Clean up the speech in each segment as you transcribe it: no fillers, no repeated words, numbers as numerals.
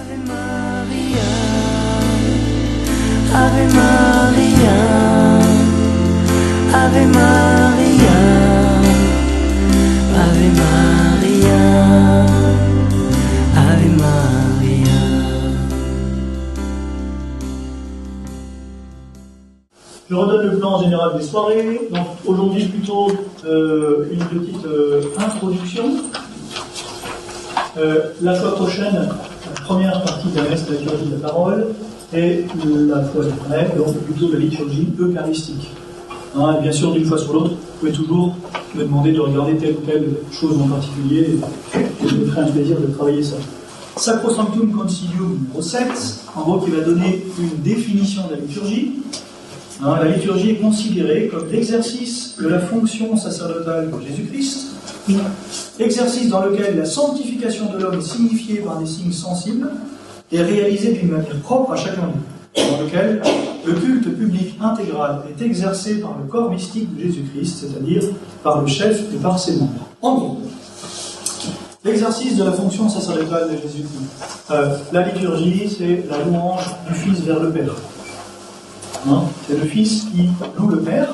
Ave Maria, Ave Maria, Ave Maria, Ave Maria. Je redonne le plan général des soirées. Donc aujourd'hui plutôt une petite introduction. La fois prochaine, la première partie de la messe, la liturgie de la parole, et la fois d'après, donc plutôt la liturgie eucharistique. Hein, et bien sûr, d'une fois sur l'autre, vous pouvez toujours me demander de regarder telle ou telle chose en particulier, et je me ferai un plaisir de travailler ça. Sacrosanctum Concilium numéro 7, en gros, qui va donner une définition de la liturgie. Hein, la liturgie est considérée comme l'exercice de la fonction sacerdotale de Jésus-Christ, exercice dans lequel la sanctification de l'homme est signifiée par des signes sensibles et réalisée d'une manière propre à chacun d'eux, dans lequel le culte public intégral est exercé par le corps mystique de Jésus-Christ, c'est-à-dire par le chef et par ses membres. En gros, l'exercice de la fonction sacerdotale de Jésus-Christ. La liturgie, c'est la louange du Fils vers le Père. Hein, c'est le Fils qui loue le Père,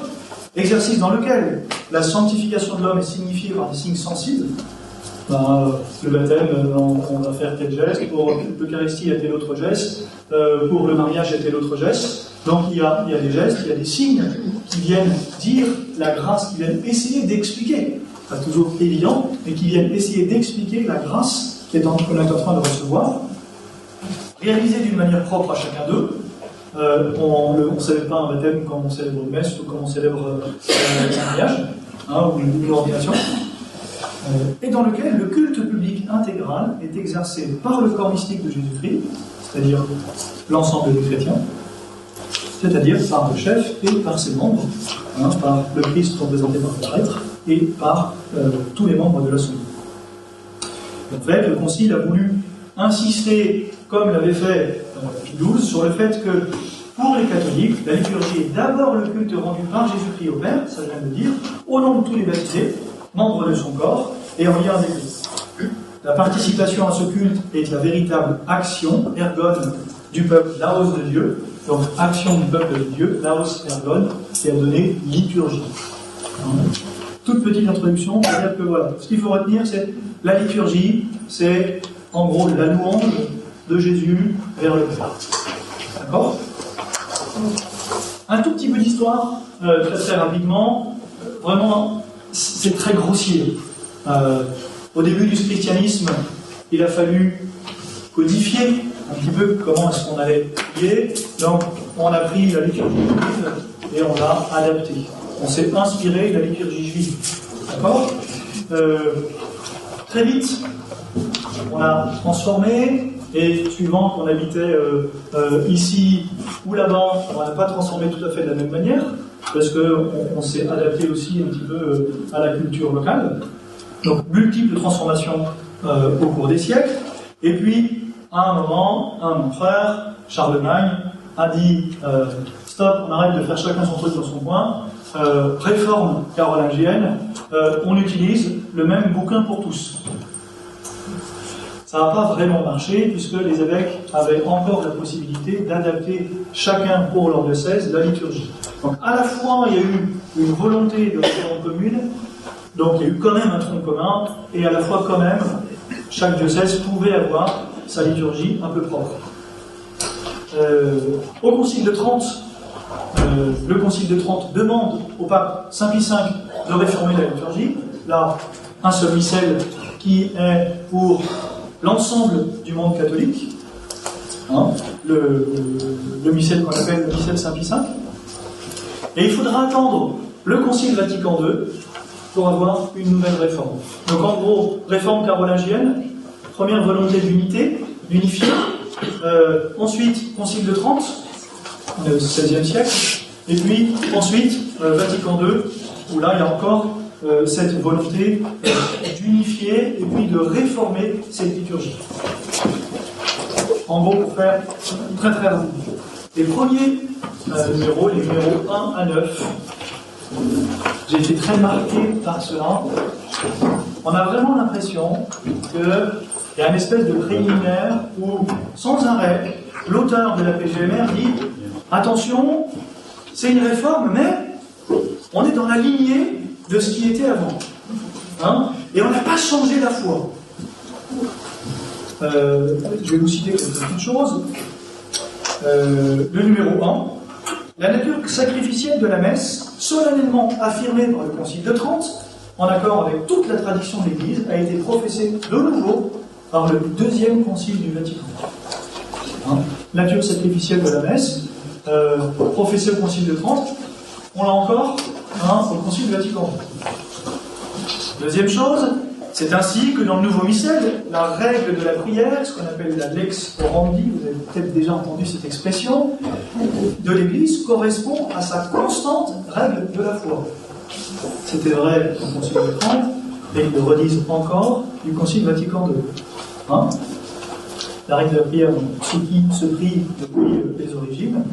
exercice dans lequel la sanctification de l'homme est signifiée par des signes sensibles. Le baptême, on va faire tel geste, pour l'Eucharistie, il y a tel autre geste, pour le mariage, il y a tel autre geste. Donc il y a des gestes, il y a des signes qui viennent dire la grâce, qui viennent essayer d'expliquer, pas toujours évident, mais qui viennent essayer d'expliquer la grâce qu'on est en train de recevoir, réalisée d'une manière propre à chacun d'eux. On ne célèbre pas un baptême comme on célèbre une messe ou comme on célèbre un mariage, ou une ordination, et dans lequel le culte public intégral est exercé par le corps mystique de Jésus-Christ, c'est-à-dire l'ensemble des chrétiens, c'est-à-dire par le chef et par ses membres, par le Christ représenté par le prêtre et par tous les membres de l'Assemblée. En fait, le Concile a voulu insister, comme l'avait fait Pie XII, sur le fait que pour les catholiques, la liturgie est d'abord le culte rendu par Jésus-Christ au Père, ça je viens de le dire, au nom de tous les baptisés, membres de son corps, et en lien avec lui. La participation à ce culte est la véritable action, ergon, du peuple, laos de Dieu, donc action du peuple de Dieu, laos, ergon, qui a donné liturgie. Toute petite introduction, pour dire que voilà, ce qu'il faut retenir, c'est la liturgie, c'est en gros la louange de Jésus vers le Père. D'accord ? Un tout petit peu d'histoire, très rapidement, vraiment, c'est très grossier. Au début du christianisme, il a fallu codifier un petit peu comment est-ce qu'on allait prier. Donc, on a pris la liturgie juive et on l'a adaptée. On s'est inspiré de la liturgie juive. D'accord ? Très vite, on l'a transformé. Et suivant qu'on habitait ici ou là-bas, on n'a pas transformé tout à fait de la même manière, parce qu'on s'est adapté aussi un petit peu à la culture locale. Donc, multiples transformations au cours des siècles. Et puis, à un moment, un empereur, Charlemagne, a dit stop, on arrête de faire chacun son truc dans son coin, réforme carolingienne, on utilise le même bouquin pour tous. Ça n'a pas vraiment marché, puisque les évêques avaient encore la possibilité d'adapter chacun pour leur diocèse la liturgie. Donc à la fois, il y a eu une volonté de réforme commune, donc il y a eu quand même un tronc commun, et à la fois quand même, chaque diocèse pouvait avoir sa liturgie un peu propre. Au Concile de Trente, le Concile de Trente demande au pape Saint Pie V de réformer la liturgie. Là, un seul missel qui est pour l'ensemble du monde catholique, le missel qu'on appelle le missel Saint Pie V. Et il faudra attendre le Concile Vatican II pour avoir une nouvelle réforme. Donc en gros, réforme carolingienne, première volonté d'unité, d'unifier. Ensuite, Concile de Trente, le XVIe siècle. Et puis ensuite, Vatican II, où là il y a encore cette volonté d'unifier et puis de réformer cette liturgie. En gros, pour faire très très rapide. Les premiers numéros, les numéros 1 à 9, j'ai été très marqué par cela. On a vraiment l'impression qu'il y a une espèce de préliminaire où sans arrêt, l'auteur de la PGMR dit attention, c'est une réforme, mais on est dans la lignée de ce qui était avant. Hein, et on n'a pas changé la foi. Je vais vous citer quelques petites choses. Le numéro 1, la nature sacrificielle de la messe, solennellement affirmée par le Concile de Trente, en accord avec toute la tradition de l'Église, a été professée de nouveau par le deuxième Concile du Vatican. Hein, nature sacrificielle de la messe, professée au Concile de Trente, on l'a encore au Concile du Vatican. Deuxième chose, c'est ainsi que dans le nouveau missel, la règle de la prière, ce qu'on appelle la lex orandi, vous avez peut-être déjà entendu cette expression, de l'Église correspond à sa constante règle de la foi. C'était vrai au Concile de Trente, et ils le redisent encore du Concile Vatican II. Hein, la règle de la prière, ce qui se prie depuis les origines,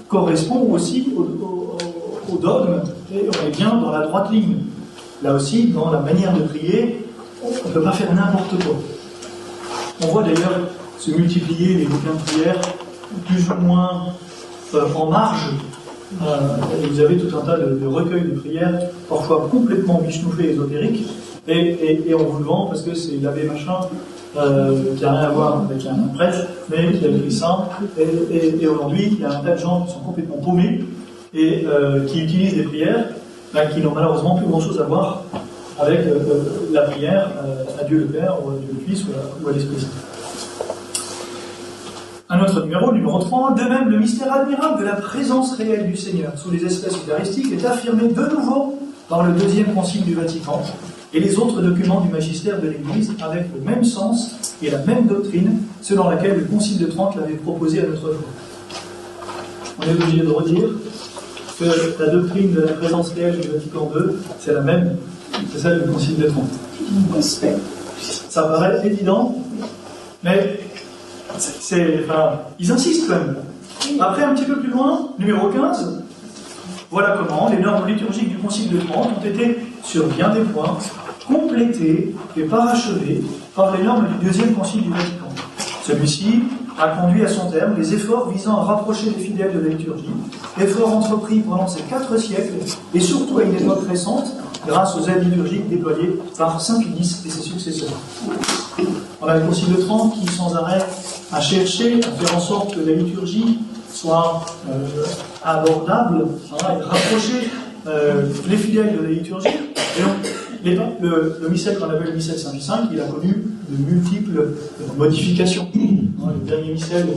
correspond aussi au dogme, et on est bien dans la droite ligne. Là aussi, dans la manière de prier, on ne peut pas faire n'importe quoi. On voit d'ailleurs se multiplier les bouquins de prière plus ou moins en marge. Vous avez tout un tas de recueils de prières, parfois complètement bichenoufés et ésotériques, et on vous le vend parce que c'est l'abbé machin qui n'a rien à voir avec un prêtre, mais qui a écrit ça. Et aujourd'hui, il y a un tas de gens qui sont complètement paumés et qui utilisent des prières qui n'ont malheureusement plus grand-chose à voir avec la prière à Dieu le Père, ou à Dieu le Fils, ou à l'Esprit Saint. Un autre numéro 3, de même, le mystère admirable de la présence réelle du Seigneur sous les espèces eucharistiques est affirmé de nouveau par le deuxième Concile du Vatican et les autres documents du magistère de l'Église avec le même sens et la même doctrine selon laquelle le Concile de Trente l'avait proposé à notre foi. On est obligé de redire que la doctrine de la présence réelle du Vatican II, c'est la même que celle du Concile de Trente. Ça paraît évident, mais ils insistent quand même. Après, un petit peu plus loin, numéro 15, voilà comment les normes liturgiques du Concile de Trente ont été, sur bien des points, complétées et parachevées par les normes du deuxième Concile du Vatican. Celui-ci a conduit à son terme les efforts visant à rapprocher les fidèles de la liturgie, efforts entrepris pendant ces 4 siècles, et surtout à une époque récente, grâce aux aides liturgiques déployées par Saint Pie X et ses successeurs. On a le Concile de Trente qui, sans arrêt, a cherché à faire en sorte que la liturgie soit abordable, et rapprocher les fidèles de la liturgie. Et donc, le missel qu'on appelle le missel Saint Pie V, il a connu de multiples modifications. Le dernier missel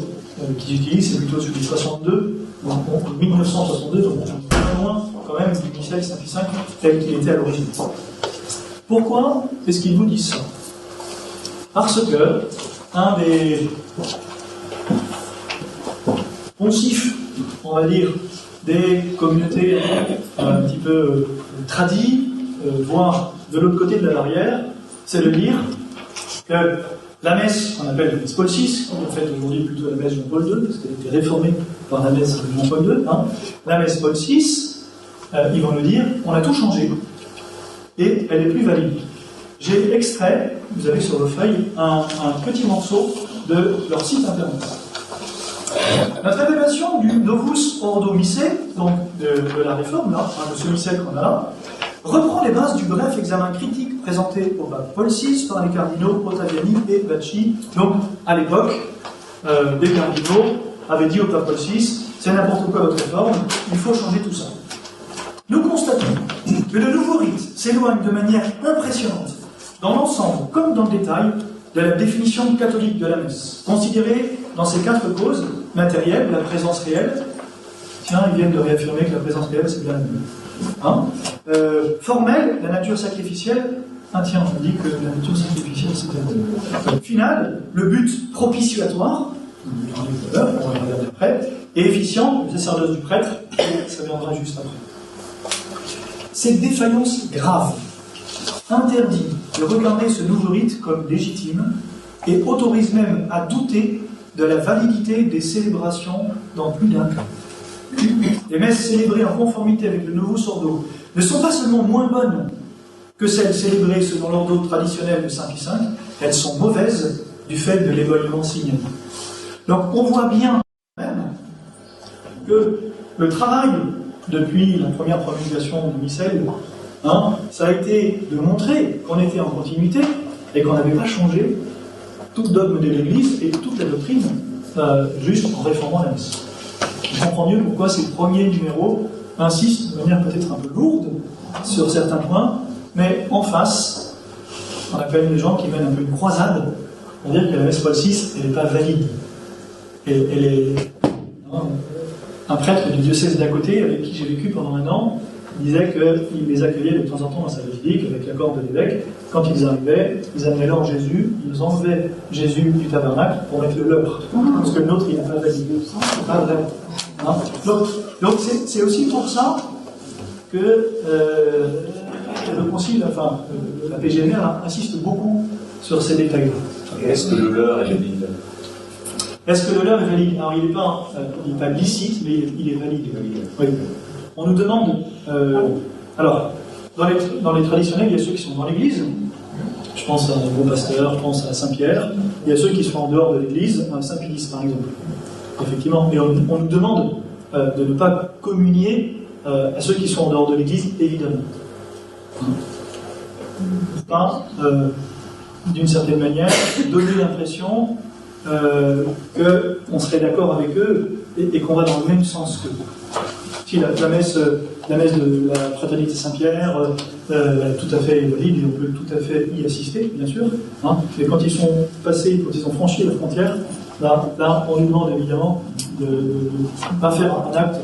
qu'ils utilisent, c'est plutôt celui de 62, donc en 1962, donc on est loin quand même du missel Saint Pie V tel qu'il était à l'origine. Pourquoi est-ce qu'ils vous disent ça? Parce que un des poncifs, on va dire, des communautés un petit peu tradies, voire de l'autre côté de la barrière, c'est de dire que la messe, qu'on appelle la messe Paul VI, en fait aujourd'hui plutôt la messe Jean-Paul II, parce qu'elle a été réformée par la messe Jean-Paul II, la messe Paul VI, ils vont nous dire, on a tout changé, et elle est plus valide. J'ai extrait, vous avez sur vos feuilles, un petit morceau de leur site internet. Notre révélation du Novus Ordo Missae, donc de la réforme, là, de ce missel qu'on a là, reprend les bases du bref examen critique présenté au pape Paul VI par les cardinaux Ottaviani et Bacci. Donc, à l'époque, les cardinaux avaient dit au pape Paul VI, c'est n'importe quoi votre réforme, il faut changer tout ça. Nous constatons que le nouveau rite s'éloigne de manière impressionnante, dans l'ensemble comme dans le détail, de la définition catholique de la messe, considérée dans ces 4 causes matérielles, la présence réelle. Tiens, ils viennent de réaffirmer que la présence réelle, c'est bien la même. Formelle, la nature sacrificielle. Ah tiens, on dit que la nature sacrificielle, c'est bien. Finale, le but propitiatoire, on va regarder après, et efficient, le sacerdoce du prêtre, et ça viendra juste après. Cette défaillance grave interdit de regarder ce nouveau rite comme légitime et autorise même à douter de la validité des célébrations dans plus d'un cas. Les messes célébrées en conformité avec le Novus Ordo ne sont pas seulement moins bonnes que celles célébrées selon l'ordo traditionnel de Saint Pie V, elles sont mauvaises du fait de l'éloignement signal. Donc on voit bien même que le travail depuis la première promulgation du missel, ça a été de montrer qu'on était en continuité et qu'on n'avait pas changé tout dogme de l'Église et toute la doctrine juste en réformant la messe. On comprend mieux pourquoi ces premiers numéros insistent de manière peut-être un peu lourde sur certains points, mais en face, on appelle les gens qui mènent un peu une croisade pour dire que la messe Paul VI, elle n'est pas valide. Elle est... Un prêtre du diocèse d'à côté, avec qui j'ai vécu pendant 1 an, disait qu'il les accueillait de temps en temps dans sa basilique, avec l'accord de l'évêque. Quand ils arrivaient, ils amenaient leur Jésus, ils enlevaient Jésus du tabernacle pour mettre le leur. Parce que le nôtre, il n'a pas validé. C'est pas vrai. Donc c'est aussi pour ça que le concile, la PGMR insiste beaucoup sur ces détails-là. Est-ce que le leur est valide? Est-ce que le leur est valide? Alors il n'est pas licite, mais il est valide. Oui. On nous demande... alors, dans les traditionnels, il y a ceux qui sont dans l'église. Je pense à un gros pasteur, je pense à Saint-Pierre. Il y a ceux qui sont en dehors de l'église, à Saint-Pédis par exemple. Effectivement. Et on nous demande de ne pas communier à ceux qui sont en dehors de l'église, évidemment. Pas, d'une certaine manière, donner l'impression qu'on serait d'accord avec eux et qu'on va dans le même sens qu'eux. Si la messe de la fraternité Saint-Pierre est tout à fait valide et on peut tout à fait y assister, bien sûr. Mais quand ils sont passés, quand ils ont franchi la frontière, là on nous demande évidemment de ne pas faire un acte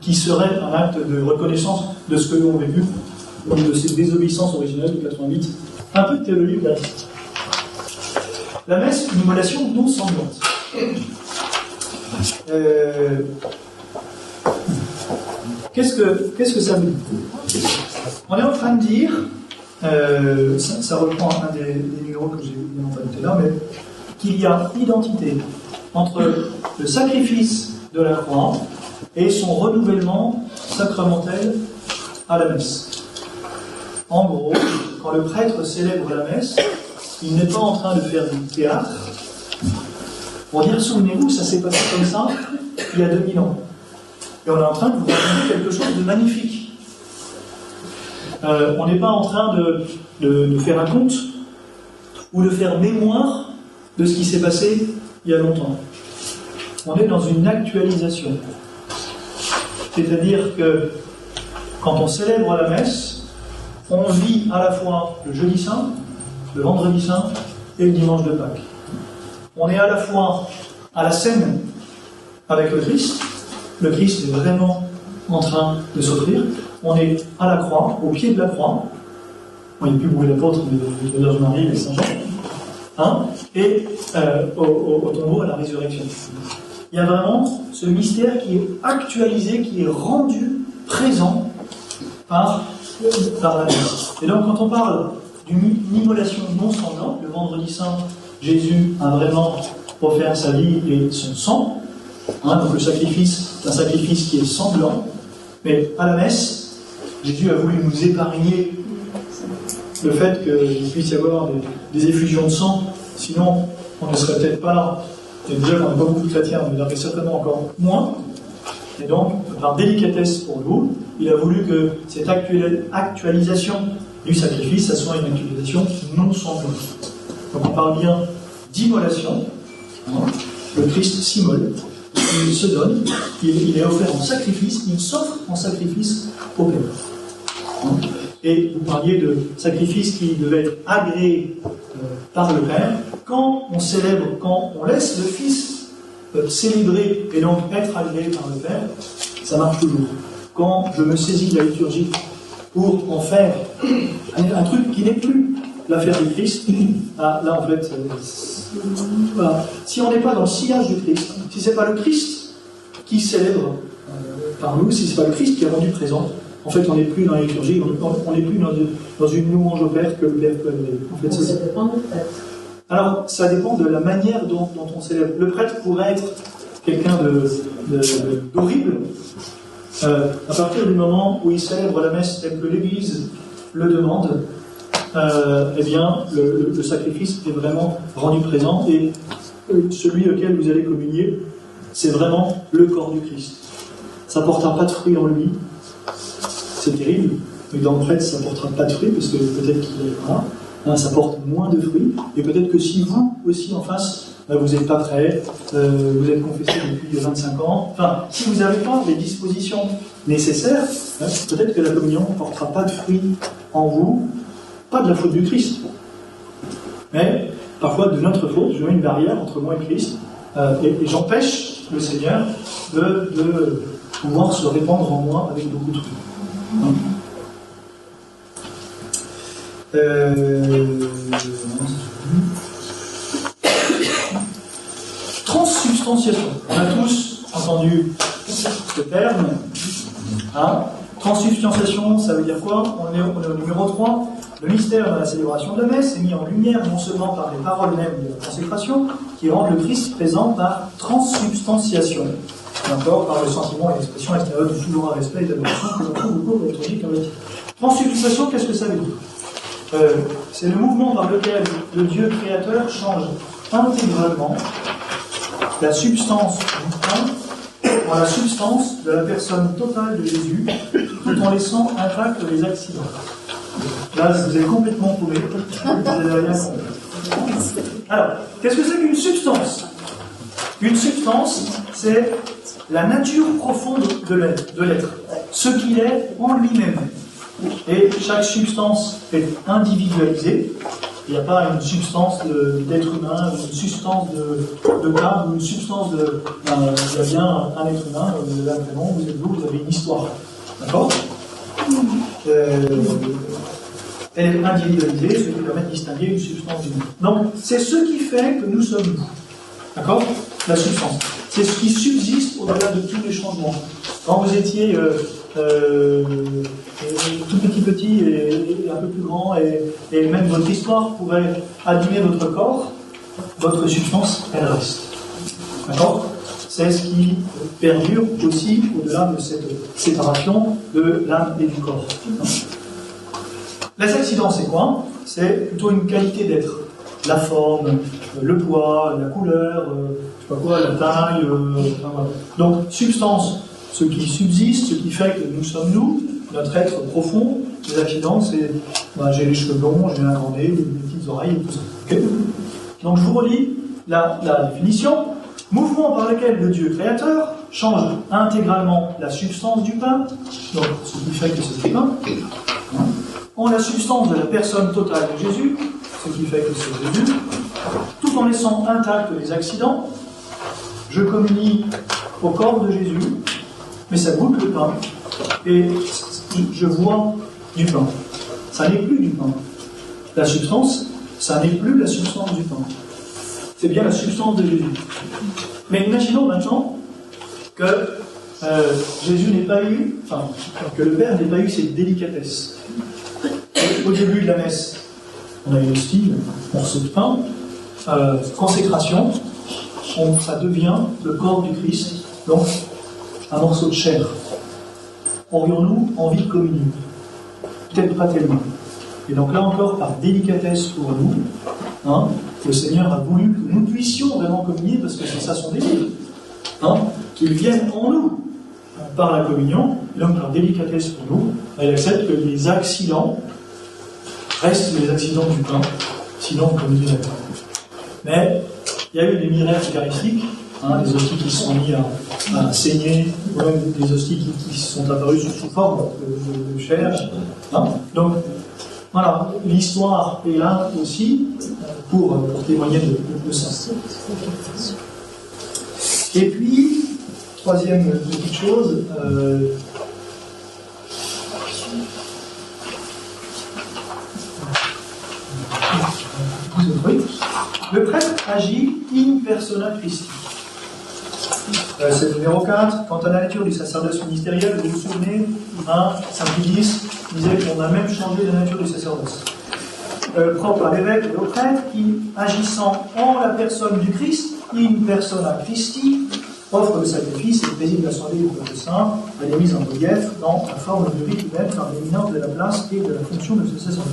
qui serait un acte de reconnaissance de ce que nous avons vécu, de cette désobéissance originelle de 88. Un peu de théologie eucharistique. La messe, une immolation non sanglante. Qu'est-ce que ça veut dire? On est en train de dire, ça reprend un des numéros que j'ai bien entendu tout à l'heure, mais qu'il y a identité entre le sacrifice de la croix et son renouvellement sacramentel à la messe. En gros, quand le prêtre célèbre la messe, il n'est pas en train de faire du théâtre pour dire, souvenez-vous, ça s'est passé comme ça il y a 2000 ans. Et on est en train de vous raconter quelque chose de magnifique. On n'est pas en train de faire un conte ou de faire mémoire de ce qui s'est passé il y a longtemps. On est dans une actualisation. C'est-à-dire que quand on célèbre la messe, on vit à la fois le jeudi saint, le vendredi saint et le dimanche de Pâques. On est à la fois à la scène avec le Christ. Le Christ est vraiment en train de s'offrir. On est à la croix, au pied de la croix. Il n'y a plus beaucoup d'apôtres, mais de Vierge Marie et Saint-Jean. Et au tombeau, à la résurrection. Il y a vraiment ce mystère qui est actualisé, qui est rendu présent par la messe. Et donc, quand on parle d'une immolation non sanglante, le vendredi saint, Jésus a vraiment offert sa vie et son sang. Donc le sacrifice, c'est un sacrifice qui est sanglant. Mais à la messe, Jésus a voulu nous épargner le fait qu'il puisse y avoir des effusions de sang. Sinon, on ne serait peut-être pas là. Et déjà, on n'a pas beaucoup de chrétiens, on en aurait certainement encore moins. Et donc, par délicatesse pour nous, il a voulu que cette actualisation du sacrifice, ça soit une actualisation non sanglante. Donc on parle bien d'immolation. Le Christ s'immole, il se donne, il est offert en sacrifice, il s'offre en sacrifice au Père. Et vous parliez de sacrifice qui devait être agréé par le Père. Quand on célèbre, quand on laisse le Fils célébrer et donc être agréé par le Père, ça marche toujours. Quand je me saisis de la liturgie pour en faire un truc qui n'est plus l'affaire du Christ, là en fait, voilà. Si on n'est pas dans le sillage du Christ, si ce n'est pas le Christ qui célèbre par nous, si ce n'est pas le Christ qui est rendu présent, en fait on n'est plus dans la liturgie, on n'est plus dans une louange au Père que le Père peut amener. En fait, ça dépend du prêtre. Alors, ça dépend de la manière dont on célèbre. Le prêtre pourrait être quelqu'un d'horrible à partir du moment où il célèbre la messe telle que l'Église le demande, eh bien, le sacrifice est vraiment rendu présent et celui auquel vous allez communier, c'est vraiment le corps du Christ. Ça ne portera pas de fruit en lui, c'est terrible, mais dans le fait, ça ne portera pas de fruit parce que peut-être qu'il est là, ça porte moins de fruits, et peut-être que si vous aussi en face, vous n'êtes pas prêt, vous êtes confessé depuis 25 ans, enfin, si vous n'avez pas les dispositions nécessaires, peut-être que la communion ne portera pas de fruits en vous, pas de la faute du Christ, mais parfois de notre faute. Je mets une barrière entre moi et Christ, et j'empêche le Seigneur de pouvoir se répandre en moi avec beaucoup de fruits. Transsubstantiation. On a tous entendu ce terme. Transsubstantiation, ça veut dire quoi? On est au numéro 3. Le mystère de la célébration de la messe est mis en lumière non seulement par les paroles mêmes de la consécration, qui rendent le Christ présent par transsubstantiation, et encore par le sentiment et l'expression extérieure du souverain respect et d'adoration que l'on trouve au cours de la liturgie eucharistique. Transsubstantiation, qu'est-ce que ça veut dire? C'est le mouvement par lequel le Dieu créateur change intégralement la substance du pain en la substance de la personne totale de Jésus, tout en laissant intacts les accidents. Là, vous êtes complètement paumé, vous n'avez rien compris. Alors, qu'est-ce que c'est qu'une substance? Une substance, c'est la nature profonde de l'être, ce qu'il est en lui-même. Et chaque substance est individualisée. Il n'y a pas une substance d'être humain, une substance de cas, ou une substance de... il y a bien un être humain, vous avez un prénom, vous êtes vous avez une histoire. D'accord? Elle est individualisée, ce qui permet de distinguer une substance d'une autre. Donc, c'est ce qui fait que nous sommes nous. D'accord? La substance. C'est ce qui subsiste au-delà de tous les changements. Quand vous étiez tout petit et un peu plus grand, et même votre histoire pourrait abîmer votre corps, votre substance, elle reste. D'accord? C'est ce qui perdure aussi au-delà de cette séparation de l'âme et du corps. Les accidents, c'est quoi? C'est plutôt une qualité d'être. La forme, le poids, la couleur, je sais pas quoi, la taille, enfin, voilà. Donc, substance, ce qui subsiste, ce qui fait que nous sommes nous, notre être profond. Les accidents, c'est j'ai les cheveux longs, j'ai un grand nez, des petites oreilles, et tout ça. Okay. Donc, je vous relis la définition. Mouvement par lequel le Dieu créateur change intégralement la substance du pain, donc ce qui fait que c'est du pain, en la substance de la personne totale de Jésus, ce qui fait que c'est Jésus, tout en laissant intacts les accidents. Je communie au corps de Jésus, mais ça goûte le pain, et je vois du pain. Ça n'est plus du pain. La substance, ça n'est plus la substance du pain. C'est bien la substance de Jésus. Mais imaginons maintenant que Jésus n'ait pas eu, que le Père n'ait pas eu cette délicatesse. Au début de la messe, on a eu l'hostie, morceau de pain, consécration, ça devient le corps du Christ, donc un morceau de chair. Aurions-nous envie de communier? Peut-être pas tellement. Et donc là encore, par délicatesse pour nous, le Seigneur a voulu que nous puissions vraiment communier, parce que c'est ça son désir, qu'il vienne en nous par la communion, et donc par délicatesse pour nous, il accepte que les accidents restent les accidents du pain, sinon on communie la pain. Mais il y a eu des miracles eucharistiques, des hosties qui se sont mis à saigner, ou même des hosties qui sont apparues sous forme de chair. Donc, voilà, l'histoire est là aussi pour témoigner de ça. Et puis, troisième petite chose, le prêtre agit in persona Christi. C'est le numéro 4. Quant à la nature du sacerdoce ministériel, vous vous souvenez, Saint Pilice disait qu'on a même changé la nature du sacerdoce. Propre à l'évêque et au prêtre, qui, agissant en la personne du Christ, in persona Christi, offre le sacrifice et préside l'assemblée du peuple saint, elle est mise en relief dans la forme de rite humaine par l'éminence de la place et de la fonction de ce sacerdoce.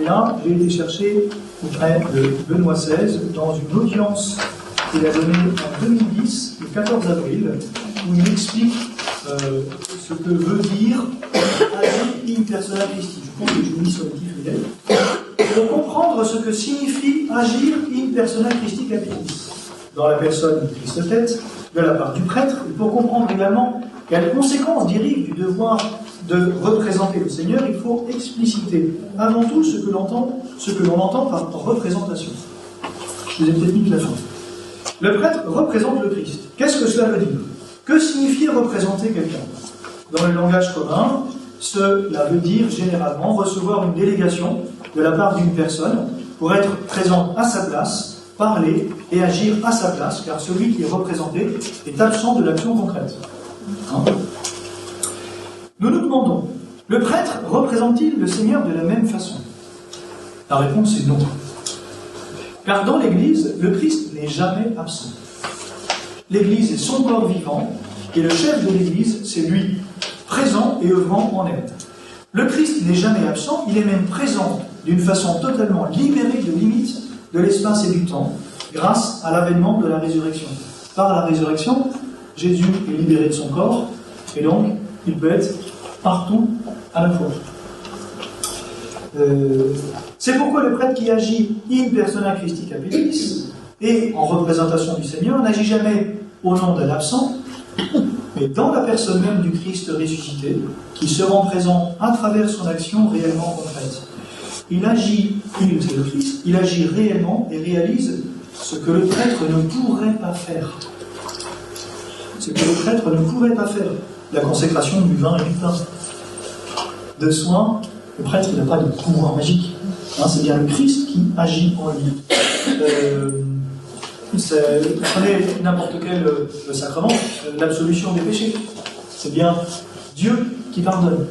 Et là, j'ai été chercher auprès de Benoît XVI dans une audience qu'il a donnée en 2010, le 14 avril, où il explique ce que veut dire agir in persona Christi. Je pense que je mis sur le petit feuillet. Pour comprendre ce que signifie agir in persona Christi Capitris, dans la personne du Christ tête, de la part du prêtre, et pour comprendre également quelles conséquences dérivent du devoir de représenter le Seigneur, il faut expliciter avant tout ce que l'on entend par représentation. Je vous ai peut-être mis de la fin. Le prêtre représente le Christ. Qu'est-ce que cela veut dire? Que signifie représenter quelqu'un? Dans le langage commun, cela veut dire généralement recevoir une délégation de la part d'une personne pour être présente à sa place, parler et agir à sa place, car celui qui est représenté est absent de l'action concrète. Nous nous demandons, le prêtre représente-t-il le Seigneur de la même façon? La réponse est non. Car dans l'Église, le Christ n'est jamais absent. L'Église est son corps vivant, et le chef de l'Église, c'est lui, présent et œuvrant en elle. Le Christ n'est jamais absent, il est même présent d'une façon totalement libérée de limites de l'espace et du temps, grâce à l'avènement de la résurrection. Par la résurrection, Jésus est libéré de son corps, et donc il peut être partout à la fois. C'est pourquoi le prêtre qui agit in persona Christi Capitris et en représentation du Seigneur n'agit jamais au nom d'un absent, mais dans la personne même du Christ ressuscité, qui se rend présent à travers son action réellement concrète. Il agit, c'est le Christ, il agit réellement et réalise ce que le prêtre ne pourrait pas faire. Ce que le prêtre ne pourrait pas faire. La consécration du vin et du pain. De soin, le prêtre n'a pas de pouvoir magique. C'est bien le Christ qui agit en lui. Prenez n'importe quel sacrement, l'absolution des péchés. C'est bien Dieu qui pardonne.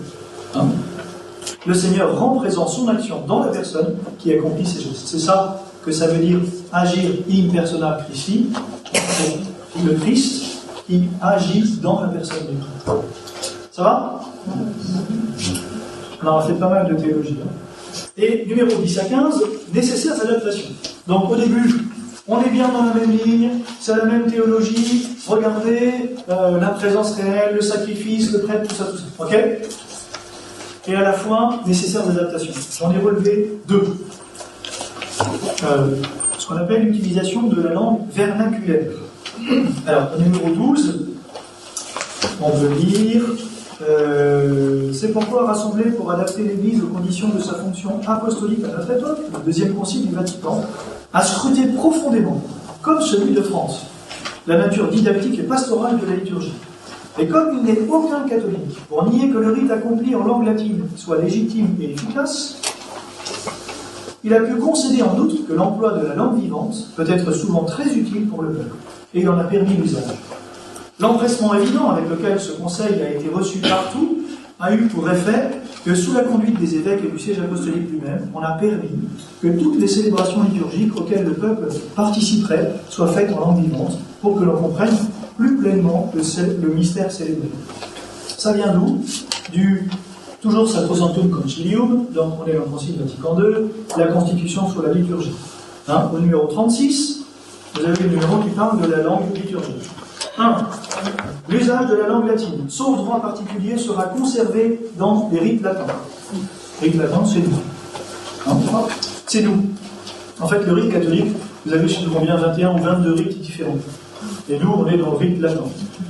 Le Seigneur rend présent son action dans la personne qui accomplit ses gestes. C'est ça que ça veut dire agir in persona Christi, le Christ qui agit dans la personne du prêtre. Ça va? On a fait pas mal de théologie. Et numéro 10 à 15, nécessaires adaptations. Donc au début, on est bien dans la même ligne, c'est la même théologie, regardez, la présence réelle, le sacrifice, le prêtre, tout ça. Ok? Et à la fois, nécessaires adaptations. J'en ai relevé deux. Ce qu'on appelle l'utilisation de la langue vernaculaire. Alors, au numéro 12, on peut lire c'est pourquoi rassembler pour adapter l'Église aux conditions de sa fonction apostolique à notre époque, le deuxième concile du Vatican, a scruté profondément, comme celui de France, la nature didactique et pastorale de la liturgie. Et comme il n'est aucun catholique pour nier que le rite accompli en langue latine soit légitime et efficace, il a pu concéder en outre que l'emploi de la langue vivante peut être souvent très utile pour le peuple, et il en a permis l'usage. L'empressement évident avec lequel ce conseil a été reçu partout a eu pour effet que, sous la conduite des évêques et du siège apostolique lui-même, on a permis que toutes les célébrations liturgiques auxquelles le peuple participerait soient faites en langue vivante, pour que l'on comprenne plus pleinement le mystère célébré. Ça vient d'où? Toujours Sacrosanctum Concilium, donc on est dans le Concile Vatican II, la Constitution sur la liturgie. Au numéro 36, vous avez le numéro qui parle de la langue liturgique. 1. L'usage de la langue latine, sauf droit particulier, sera conservé dans les rites latins. Rite latin, c'est nous. C'est nous. En fait, le rite catholique, vous avez, je ne sais combien, 21 ou 22 rites différents. Et nous, on est dans le rite latin.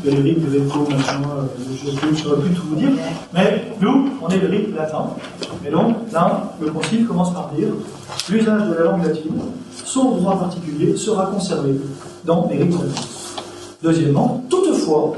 Il y a les rites de Veto, machin, je ne saurais plus tout vous dire. Mais nous, on est le rite latin. Et donc, là, le concile commence par dire l'usage de la langue latine, sauf droit particulier, sera conservé dans les rites latins. Deuxièmement, toutefois,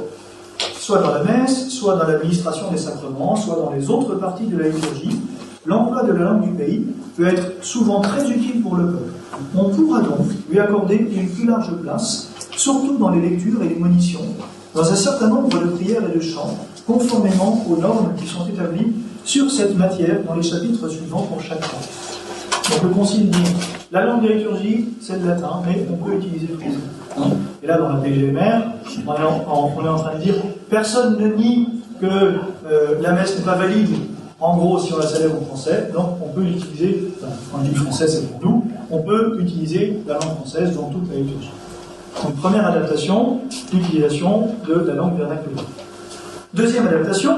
soit dans la messe, soit dans l'administration des sacrements, soit dans les autres parties de la liturgie, l'emploi de la langue du pays peut être souvent très utile pour le peuple. On pourra donc lui accorder une plus large place, surtout dans les lectures et les monitions, dans un certain nombre de prières et de chants, conformément aux normes qui sont établies sur cette matière dans les chapitres suivants pour chaque chant. Donc le concile dit, la langue de liturgie, c'est le latin, mais on peut utiliser le français. Et là, dans la PGMR, on est en train de dire, personne ne nie que la messe n'est pas valide En gros, si on la célèbre en français, donc on peut l'utiliser, enfin, quand je dis français, c'est pour nous, on peut utiliser la langue française dans toute la liturgie. Donc, première adaptation, l'utilisation de la langue vernaculaire. Deuxième adaptation,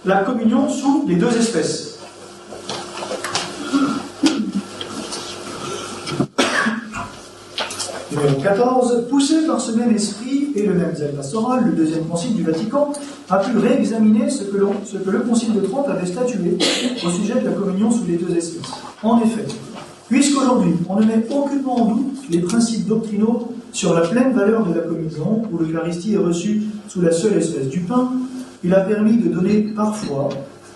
la communion sous les deux espèces. Numéro 14, poussé par ce même esprit et le même zèle pastoral, le deuxième concile du Vatican a pu réexaminer ce que le concile de Trente avait statué au sujet de la communion sous les deux espèces. En effet, puisqu'aujourd'hui on ne met aucunement en doute les principes doctrinaux sur la pleine valeur de la communion, où l'Eucharistie est reçue sous la seule espèce du pain, il a permis de donner parfois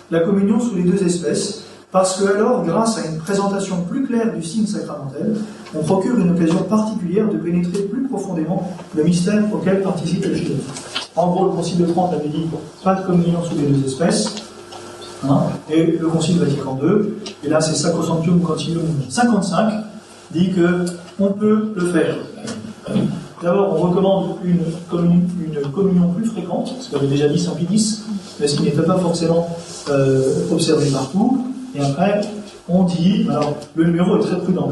la communion sous les deux espèces, parce que alors, grâce à une présentation plus claire du signe sacramentel, on procure une occasion particulière de pénétrer plus profondément le mystère auquel participe le Christ. En gros, le Concile de Trente avait dit pas de communion sous les deux espèces, et le Concile Vatican II, et là c'est Sacrosanctum Concilium 55, dit que on peut le faire. D'abord, on recommande une communion plus fréquente, ce qu'avait déjà dit Saint Pie X, mais ce qui n'était pas forcément observé partout. Et après, on dit, alors le numéro est très prudent.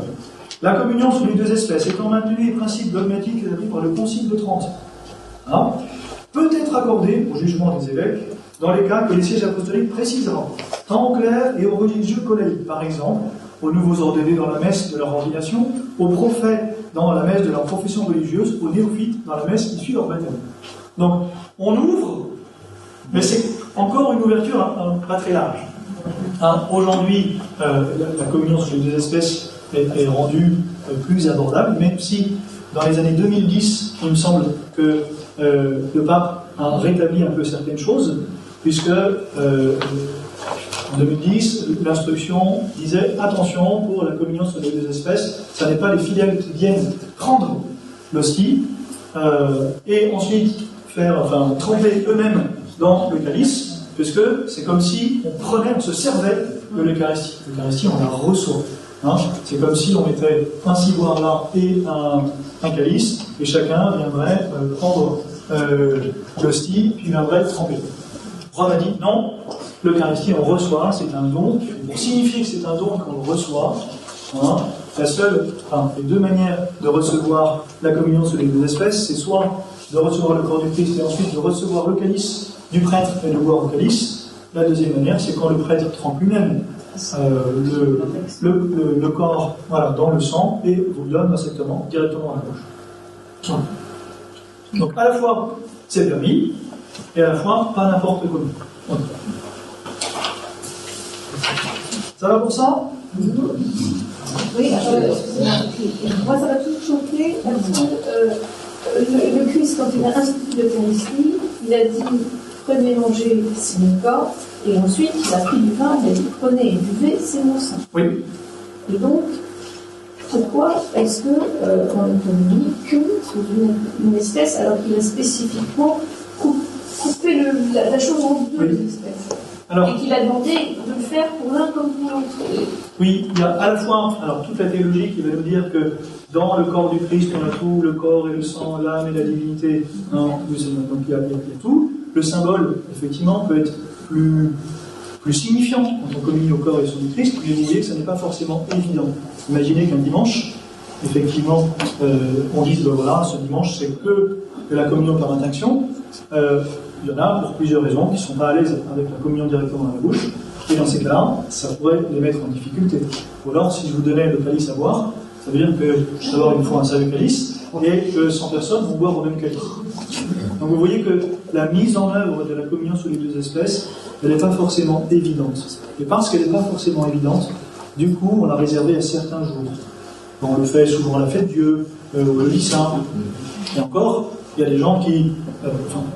La communion sous les deux espèces étant maintenue les principes dogmatiques établis par le Concile de Trente, peut être accordée au jugement des évêques dans les cas que les sièges apostoliques préciseront, tant aux clercs et aux religieux collègues, par exemple, aux nouveaux ordonnés dans la messe de leur ordination, aux prophètes dans la messe de leur profession religieuse, aux néophytes dans la messe qui suit leur baptême. Donc, on ouvre, mais c'est encore une ouverture pas très large. Aujourd'hui, la communion sous les deux espèces est rendue plus abordable, même si dans les années 2010, il me semble que le pape a rétabli un peu certaines choses, puisque en 2010, l'instruction disait attention pour la communion sous les deux espèces, ce n'est pas les fidèles qui viennent prendre l'hostie et ensuite tremper eux-mêmes dans le calice, puisque c'est comme si on se servait de l'Eucharistie. L'Eucharistie, on la reçoit. C'est comme si on mettait un ciboire là et un calice, et chacun viendrait prendre l'hostie, puis viendrait tremper. Rome a dit non, l'Eucharistie on reçoit, c'est un don. Pour signifier que c'est un don qu'on le reçoit, les deux manières de recevoir la communion sous les deux espèces, c'est soit de recevoir le corps du Christ et ensuite de recevoir le calice du prêtre et de boire au calice. La deuxième manière, c'est quand le prêtre trempe lui-même le corps dans le sang et vous le donne directement à la bouche. Donc à la fois c'est permis et à la fois pas n'importe comment. Ça va pour ça? Oui, moi ça m'a toujours choqué parce que le Christ, quand il a institué l'Eucharistie, il a dit prenez, mangez, c'est mon corps, et ensuite il a pris du vin, il a dit prenez et buvez, c'est mon sang. Oui. Et donc, pourquoi est-ce qu'on ne communie que sous une espèce alors qu'il a spécifiquement coupé la chose en deux espèces? Et qu'il a demandé de le faire pour l'un comme pour l'autre. Oui, il y a à la fois toute la théologie qui va nous dire que dans le corps du Christ, on a tout, le corps et le sang, l'âme et la divinité. Donc il y a tout. Le symbole, effectivement, peut être plus signifiant quand on communie au corps et au sang du Christ, mais vous voyez que ça n'est pas forcément évident. Imaginez qu'un dimanche, effectivement, on dise, ce dimanche, c'est que la communion par intinction. Il y en a pour plusieurs raisons qui ne sont pas à l'aise avec la communion directement à la bouche, et dans ces cas-là, ça pourrait les mettre en difficulté. Ou alors, si je vous donnais le calice à boire, ça veut dire que je dois avoir une fois un seul calice, et que 100 personnes vont boire au même calice. Donc vous voyez que la mise en œuvre de la communion sous les deux espèces, elle n'est pas forcément évidente. Et parce qu'elle n'est pas forcément évidente, du coup, on l'a réservée à certains jours. On le fait souvent à la fête Dieu, au Jeudi Saint. Et encore, il y a des gens qui,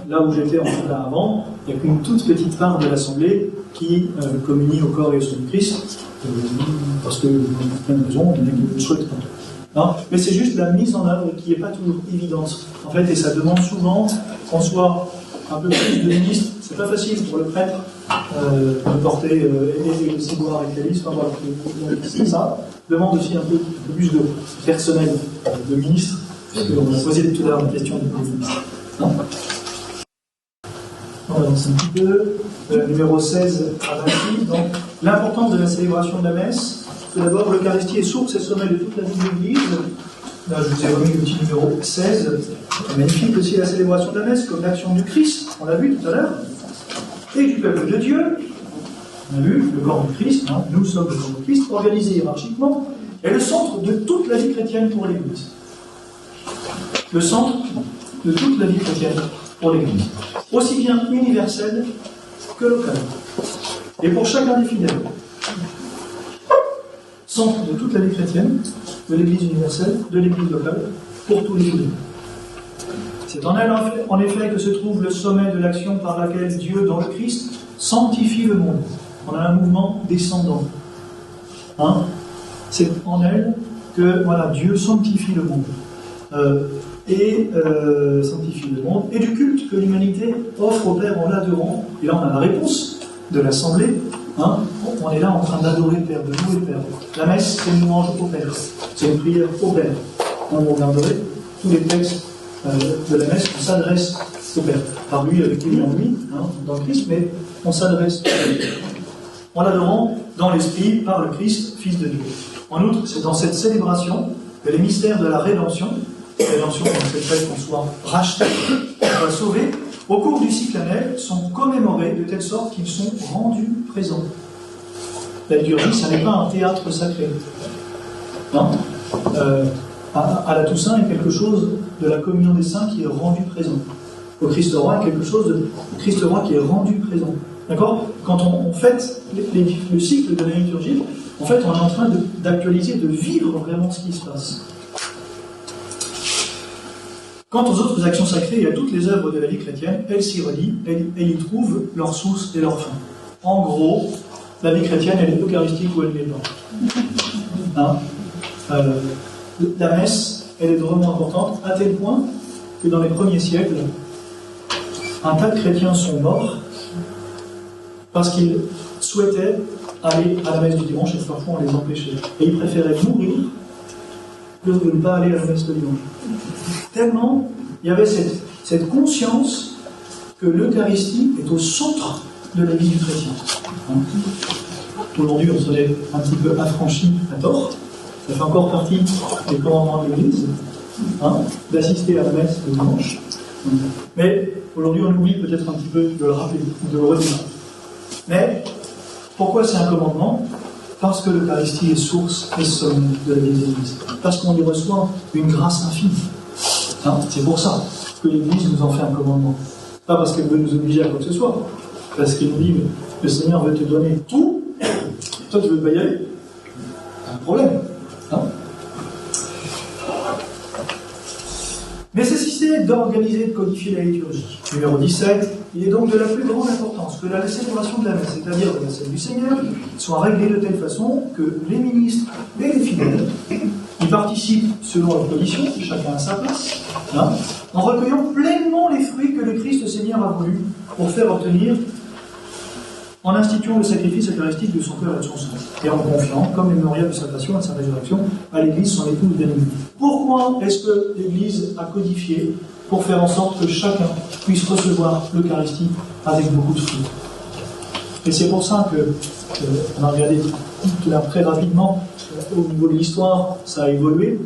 là où j'étais en tout cas avant, il n'y a qu'une toute petite part de l'Assemblée qui communie au corps et au sang du Christ, parce que, pour plein de raisons, il y en a qui ne le souhaitent pas. Mais c'est juste la mise en œuvre qui n'est pas toujours évidente, en fait, et ça demande souvent qu'on soit un peu plus de ministre. C'est pas facile pour le prêtre de porter et le ciboire et le calice, c'est ça. Demande aussi un peu plus de personnel, de ministre. On a posé tout à l'heure la question du ministre. j'avance un petit peu. Numéro 16 à 26. Donc, l'importance de la célébration de la messe. Tout d'abord, l'Eucharistie est source et sommet de toute la vie de l'Église. Là, je vous ai remis le petit numéro 16. C'est magnifique aussi la célébration de la messe comme l'action du Christ, on l'a vu tout à l'heure, et du peuple de Dieu. On a vu le corps du Christ, hein, nous sommes le corps du Christ, organisé hiérarchiquement, est le centre de toute la vie chrétienne pour l'Église. Le centre de toute la vie chrétienne pour l'Église. Aussi bien universelle que locale. Et pour chacun des fidèles. Centre de toute la vie chrétienne, de l'Église universelle, de l'Église locale, pour tous les fidèles. C'est en elle, en effet, que se trouve le sommet de l'action par laquelle Dieu, dans le Christ, sanctifie le monde. On a un mouvement descendant. Hein? C'est en elle que Dieu sanctifie le monde. Sanctifie le monde. Et du culte que l'humanité offre au Père en l'adorant. Et là, on a la réponse de l'Assemblée. Hein? On est là en train d'adorer le Père, de louer le Père. La messe, c'est une louange au Père. C'est une prière au Père. On regarderait tous les textes de la messe qui s'adressent au Père. Par lui, avec lui, en lui, dans le Christ, mais on s'adresse en l'adorant dans l'Esprit par le Christ, Fils de Dieu. En outre, c'est dans cette célébration que les mystères de la rédemption, dans cette fait qu'on soit racheté, qu'on soit sauvé, au cours du cycle annuel, sont commémorés de telle sorte qu'ils sont rendus présents. La liturgie, ça n'est pas un théâtre sacré. Non. À la Toussaint, il y a quelque chose de la communion des saints qui est rendu présent. Au Christ roi, il y a quelque chose de Christ roi qui est rendu présent. D'accord? Quand on fête le cycle de la liturgie, en fait, on est en train d'actualiser, de vivre vraiment ce qui se passe. Quant aux autres actions sacrées et à toutes les œuvres de la vie chrétienne, elles s'y relient et y trouvent leur source et leur fin. En gros, la vie chrétienne, elle est eucharistique ou elle n'est pas. La messe, elle est vraiment importante, à tel point que dans les premiers siècles, un tas de chrétiens sont morts parce qu'ils souhaitaient aller à la messe du dimanche et parfois on les empêchait. Et ils préféraient mourir que de ne pas aller à la messe du dimanche. Tellement il y avait cette conscience que l'Eucharistie est au centre de la vie du chrétien. Aujourd'hui, on serait un petit peu affranchi à tort. Ça fait encore partie des commandements de l'Église, d'assister à la messe le dimanche. Mais aujourd'hui, on oublie peut-être un petit peu de le rappeler, de le redire. Mais pourquoi c'est un commandement? Parce que l'Eucharistie est source et sommet de la vie de l'Église. Parce qu'on y reçoit une grâce infinie. C'est pour ça que l'Église nous en fait un commandement. Pas parce qu'elle veut nous obliger à quoi que ce soit. Parce qu'elle nous dit, le Seigneur veut te donner tout, toi tu veux pas y aller. C'est un problème. Nécessité d'organiser et de codifier la liturgie. Numéro 17, il est donc de la plus grande importance que la célébration de la messe, c'est-à-dire de la scène du Seigneur, soit réglée de telle façon que les ministres et les fidèles y participent selon leurs conditions, chacun à sa place, en recueillant pleinement les fruits que le Christ Seigneur a voulu pour faire obtenir en instituant le sacrifice eucharistique de son cœur et de son sang, et en confiant, comme mémorial de sa passion et de sa résurrection, à l'Église son épouse bien-aimée. Pourquoi est-ce que l'Église a codifié pour faire en sorte que chacun puisse recevoir l'Eucharistie avec beaucoup de fruits? Et c'est pour ça que, on a regardé tout là très rapidement, au niveau de l'histoire, ça a évolué.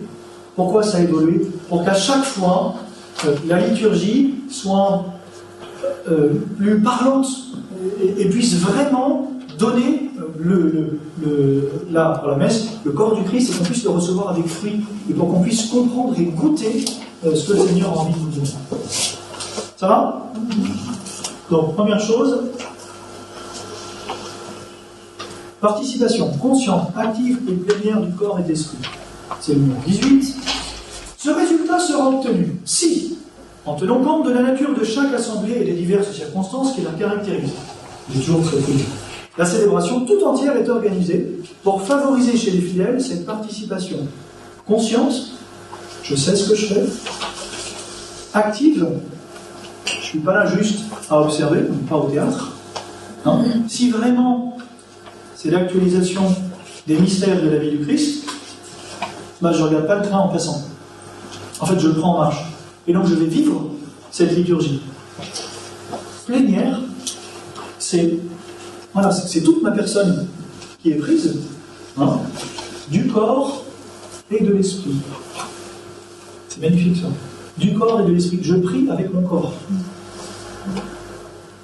Pourquoi ça a évolué? Pour qu'à chaque fois, la liturgie soit plus parlante et puisse vraiment donner pour la messe, le corps du Christ, et qu'on puisse le recevoir avec fruit, et pour qu'on puisse comprendre et goûter ce que le Seigneur a envie de nous donner. Ça va? Donc, première chose, participation consciente, active et plénière du corps et d'esprit. C'est le numéro 18. Ce résultat sera obtenu si, en tenant compte de la nature de chaque assemblée et des diverses circonstances qui la caractérisent, la célébration tout entière est organisée pour favoriser chez les fidèles cette participation consciente, je sais ce que je fais, active, je ne suis pas là juste à observer, pas au théâtre. Non. Si vraiment c'est l'actualisation des mystères de la vie du Christ, je ne regarde pas le train en passant. En fait, je le prends en marche. Et donc je vais vivre cette liturgie plénière c'est toute ma personne qui est prise, hein, du corps et de l'esprit. C'est magnifique ça. Du corps et de l'esprit. Je prie avec mon corps.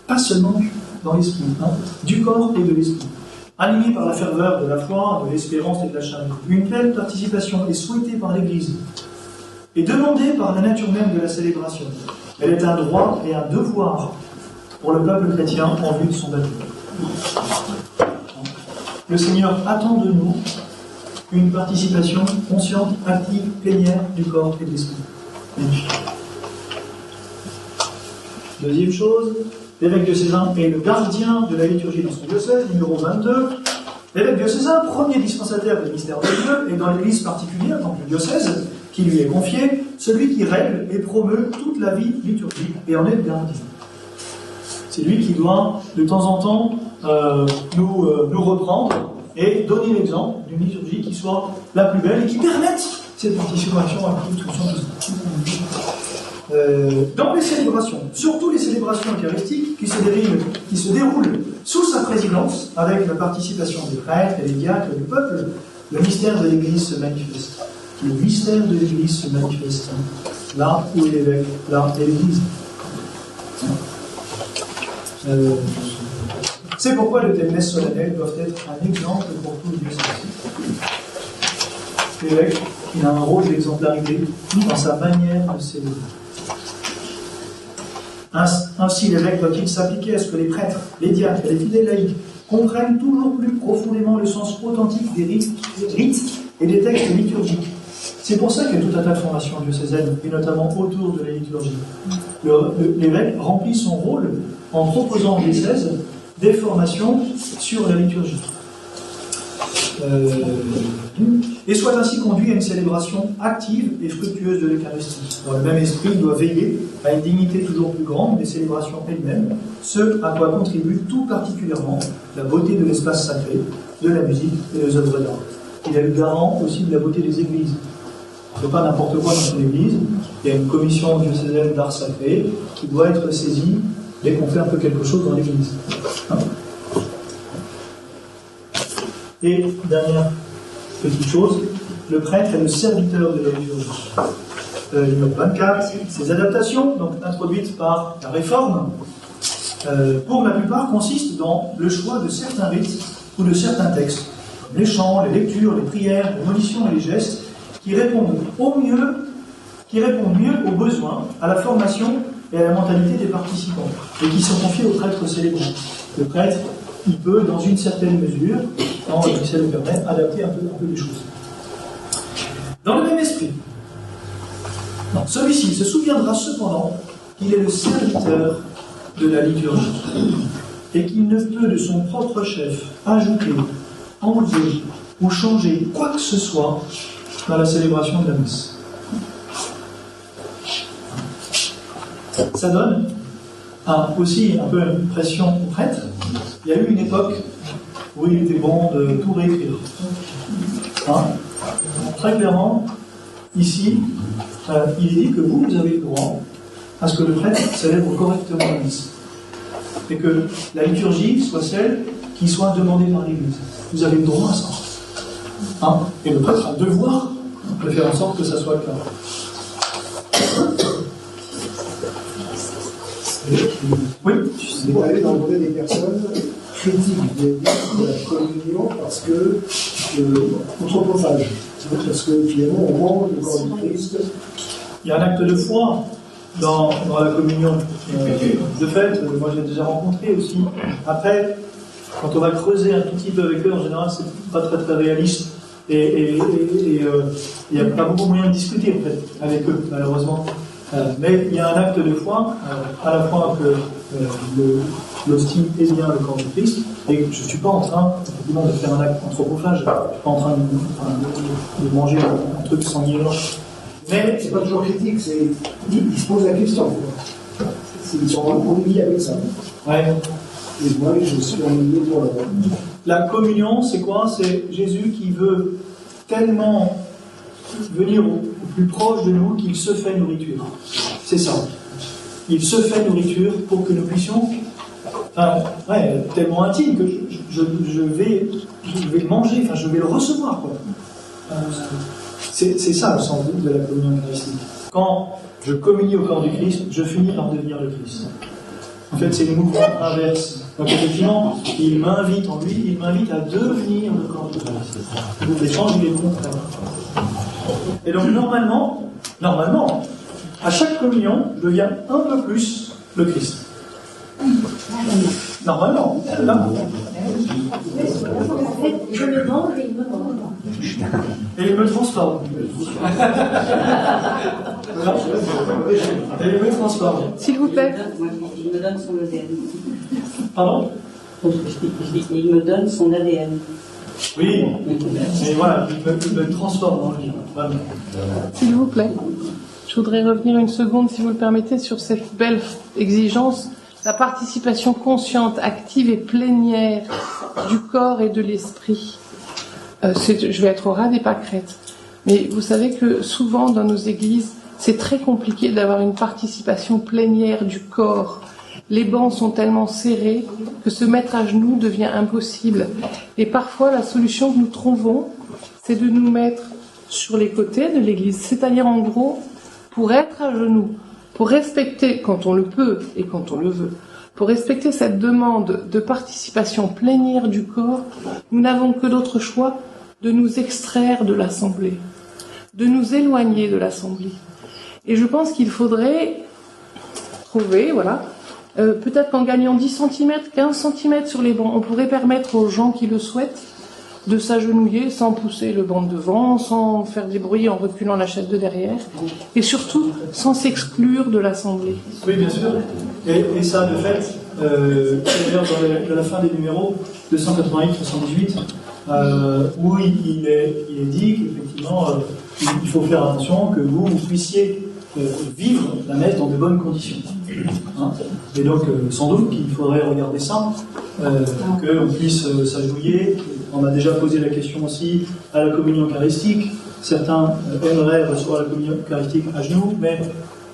Pas seulement dans l'esprit, hein, du corps et de l'esprit. Animé par la ferveur de la foi, de l'espérance et de la charité. Une pleine participation est souhaitée par l'Église et demandée par la nature même de la célébration. Elle est un droit et un devoir pour le peuple chrétien en vue de son baptême. Le Seigneur attend de nous une participation consciente, active, plénière du corps et de l'esprit. Deuxième chose, l'évêque diocésain est le gardien de la liturgie dans son diocèse, numéro 22. L'évêque diocésain, premier dispensataire du mystère de Dieu, et dans l'église particulière, donc le diocèse, qui lui est confié, celui qui règle et promeut toute la vie liturgique et en est le gardien. C'est lui qui doit, de temps en temps, nous reprendre et donner l'exemple d'une liturgie qui soit la plus belle et qui permette cette participation active dans les célébrations, surtout les célébrations eucharistiques qui se déroulent sous sa présidence, avec la participation des prêtres et des diacres et du peuple, le mystère de l'Église se manifeste. Le mystère de l'Église se manifeste. Là où est l'évêque, là est l'Église. C'est pourquoi de telles messes solennelles doivent être un exemple pour tous les diocèses. L'évêque, il a un rôle d'exemplarité dans sa manière de célébrer. Ainsi, l'évêque doit-il s'appliquer à ce que les prêtres, les diacres et les fidèles laïcs comprennent toujours plus profondément le sens authentique des rites et des textes liturgiques. C'est pour ça qu'il y a tout un tas de formations diocésaines, et notamment autour de la liturgie. L'évêque remplit son rôle en proposant au diocèse des formations sur la liturgie. Et soit ainsi conduit à une célébration active et fructueuse de l'Eucharistie. Dans le même esprit, il doit veiller à une dignité toujours plus grande des célébrations elles-mêmes, ce à quoi contribue tout particulièrement la beauté de l'espace sacré, de la musique et des œuvres d'art. Il est le garant aussi de la beauté des églises. Il ne faut pas n'importe quoi dans une église. Il y a une commission diocésaine d'art sacré qui doit être saisie dès qu'on fait un peu quelque chose dans l'église. Et dernière petite chose, le prêtre est le serviteur de la liturgie. Numéro 24, ces adaptations, donc introduites par la réforme, pour la plupart consistent dans le choix de certains rites ou de certains textes, les chants, les lectures, les prières, les monitions et les gestes, qui répondent mieux aux besoins, à la formation et à la mentalité des participants, et qui sont confiés au prêtre célébrant. Le prêtre, il peut, dans une certaine mesure, quand ça le permet, adapter un peu les choses. Dans le même esprit, celui-ci se souviendra cependant qu'il est le serviteur de la liturgie, et qu'il ne peut de son propre chef ajouter, enlever ou changer quoi que ce soit dans la célébration de la messe. Ça donne aussi un peu une pression au prêtre. Il y a eu une époque où il était bon de tout réécrire. Très clairement, ici, il est dit que vous avez le droit à ce que le prêtre célèbre correctement la messe. Et que la liturgie soit celle qui soit demandée par l'Église. Vous avez le droit à ça. Et le prêtre a le devoir de faire en sorte que ça soit le cas. Oui. Vous avez rencontré des personnes critiques de la communion parce que anthropophage, parce que finalement on mange le corps du Christ. Il y a un acte de foi dans la communion. De fait, moi j'ai déjà rencontré aussi. Après, quand on va creuser un tout petit peu avec eux, en général c'est pas très très réaliste. Et il n'y a pas beaucoup de moyens de discuter en fait avec eux, malheureusement. Mais il y a un acte de foi, à la fois que l'hostie est bien le corps du Christ, et je ne suis pas en train effectivement de faire un acte anthropophage, je ne suis pas en train de manger un truc sanguinolent. Mais c'est pas toujours critique, ils se posent la question. Ils sont ennuyés avec ça. Ouais. Et moi, je suis ennuyé pour la. La communion, c'est quoi? C'est Jésus qui veut tellement venir au plus proche de nous qu'il se fait nourriture. C'est ça. Il se fait nourriture pour que nous puissions tellement intime que je vais le manger, enfin, je vais le recevoir, quoi. C'est ça le sens de la communion eucharistique. Quand je communie au corps du Christ, je finis par devenir le Christ. En fait, c'est le mouvement inverse. Donc, effectivement, il m'invite en lui, il m'invite à devenir le corps du Christ. L'échange, il est contraire. Et donc, normalement, à chaque communion, je deviens un peu plus le Christ. Normalement. Je me demande et il me demande. Et il me transforme. Et il me transforme. S'il vous plaît. Il me donne son ADN. Pardon? Il me donne son ADN. Oui, mais voilà, il me transforme en lui. Vraiment. S'il vous plaît. Je voudrais revenir une seconde, si vous le permettez, sur cette belle exigence, la participation consciente, active et plénière du corps et de l'esprit. Je vais être au ras des pâquerettes. Mais vous savez que souvent dans nos églises, c'est très compliqué d'avoir une participation plénière du corps. Les bancs sont tellement serrés que se mettre à genoux devient impossible. Et parfois, la solution que nous trouvons, c'est de nous mettre sur les côtés de l'église, c'est-à-dire en gros, pour être à genoux, pour respecter, quand on le peut et quand on le veut, pour respecter cette demande de participation plénière du corps, nous n'avons que d'autre choix de nous extraire de l'assemblée, de nous éloigner de l'assemblée. Et je pense qu'il faudrait trouver, peut-être qu'en gagnant 10 cm, 15 cm sur les bancs, on pourrait permettre aux gens qui le souhaitent de s'agenouiller sans pousser le banc de devant, sans faire des bruits en reculant la chaise de derrière, et surtout sans s'exclure de l'assemblée. Oui, bien sûr. Et ça, de fait, d'ailleurs, dans la fin des numéros 288-78, où il est dit qu'effectivement, il faut faire attention que vous puissiez vivre la messe dans de bonnes conditions. Hein, et donc, sans doute qu'il faudrait regarder ça, qu'on puisse s'agenouiller. On a déjà posé la question aussi à la communion eucharistique. Certains aimeraient recevoir la communion eucharistique à genoux, mais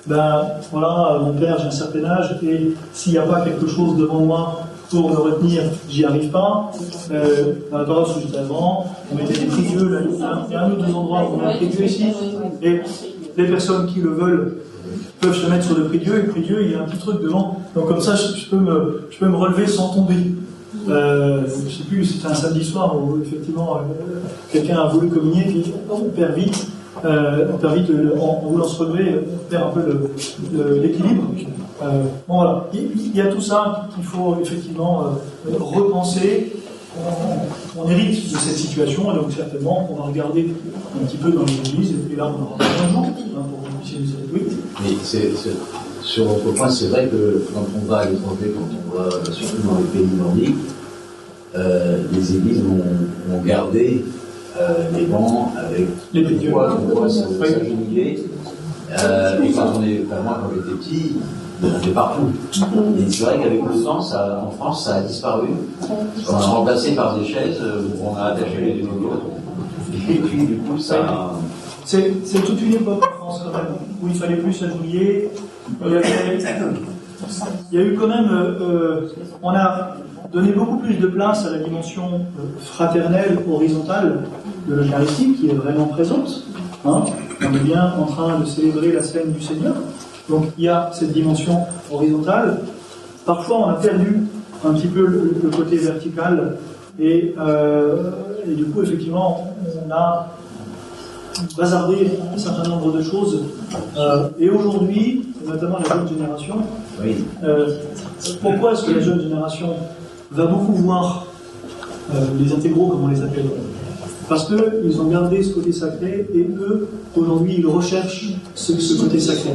mon père, j'ai un certain âge, et s'il n'y a pas quelque chose devant moi pour me retenir, j'y arrive pas. Dans la paroisse où j'étais avant, on mettait des prie-dieux, là, il y a un ou deux endroits où on a un prie-dieu ici, et les personnes qui le veulent peuvent se mettre sur le prie-dieu, et le prie-dieu, il y a un petit truc devant, donc comme ça, je peux me relever sans tomber. Je ne sais plus, c'était un samedi soir où effectivement quelqu'un a voulu communier, puis on perd vite, en voulant se relever, on perd un peu l'équilibre. Voilà, il y a tout ça qu'il faut effectivement repenser. On hérite de cette situation, et donc certainement on va regarder un petit peu dans l'église, et là on aura un jour pour que vous puissiez nous aider. Mais sur votre point, c'est vrai que quand on va à l'étranger, quand on va surtout dans les pays nordiques, les églises ont gardé les bancs avec les prie-dieux. On doit s'agenouiller. Et moi quand j'étais petit, il y en avait partout. Et c'est vrai qu'avec le temps, en France, ça a disparu. On a remplacé par des chaises où on a attaché les unes aux autres. Et puis, du coup, ça. C'est toute une époque en France, quand même, où il fallait plus s'agenouiller. Il y a eu quand même. On a donné beaucoup plus de place à la dimension fraternelle, horizontale de l'Eucharistie, qui est vraiment présente. Hein. On est bien en train de célébrer la scène du Seigneur. Donc il y a cette dimension horizontale. Parfois on a perdu un petit peu le côté vertical et du coup effectivement on a bazardé un certain nombre de choses. Et aujourd'hui, notamment la jeune génération, pourquoi est-ce que la jeune génération va beaucoup voir les intégraux, comme on les appelle? Parce qu'ils ont gardé ce côté sacré, et eux, aujourd'hui, ils recherchent ce côté sacré.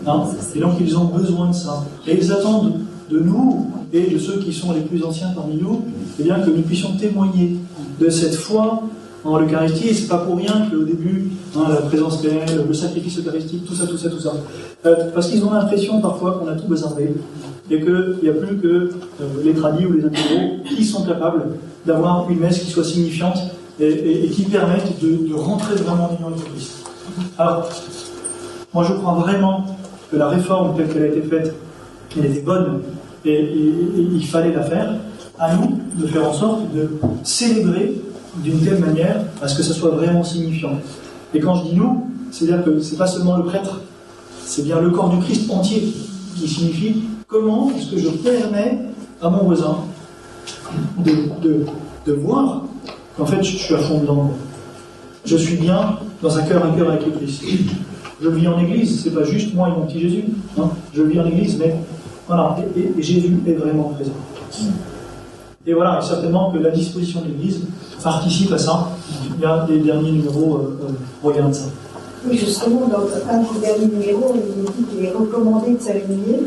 Hein, et donc, ils ont besoin de ça. Et ils attendent de nous, et de ceux qui sont les plus anciens parmi nous, eh bien, que nous puissions témoigner de cette foi en l'Eucharistie. Et c'est pas pour rien qu'au début, la présence réelle, le sacrifice eucharistique, tout ça. Parce qu'ils ont l'impression, parfois, qu'on a tout bazardé, et qu'il n'y a plus que les tradis ou les intégraux qui sont capables d'avoir une messe qui soit signifiante, et qui permettent de rentrer vraiment en union avec Christ. Alors, moi je crois vraiment que la réforme telle qu'elle a été faite, elle était bonne, il fallait la faire. À nous de faire en sorte de célébrer d'une telle manière à ce que ça soit vraiment signifiant. Et quand je dis nous, c'est-à-dire que c'est pas seulement le prêtre, c'est bien le corps du Christ entier qui signifie comment est-ce que je permets à mon voisin de voir qu'en fait je suis à fond dedans. Je suis bien dans un cœur à cœur avec le Christ. Je vis en église, c'est pas juste moi et mon petit Jésus. Non, je vis en église, mais voilà, et Jésus est vraiment présent. Et voilà, et certainement que la disposition de l'église participe à ça. Il y a des derniers numéros, regardent ça. Oui, justement, dans un des derniers numéros, il dit qu'il est recommandé de s'agenouiller.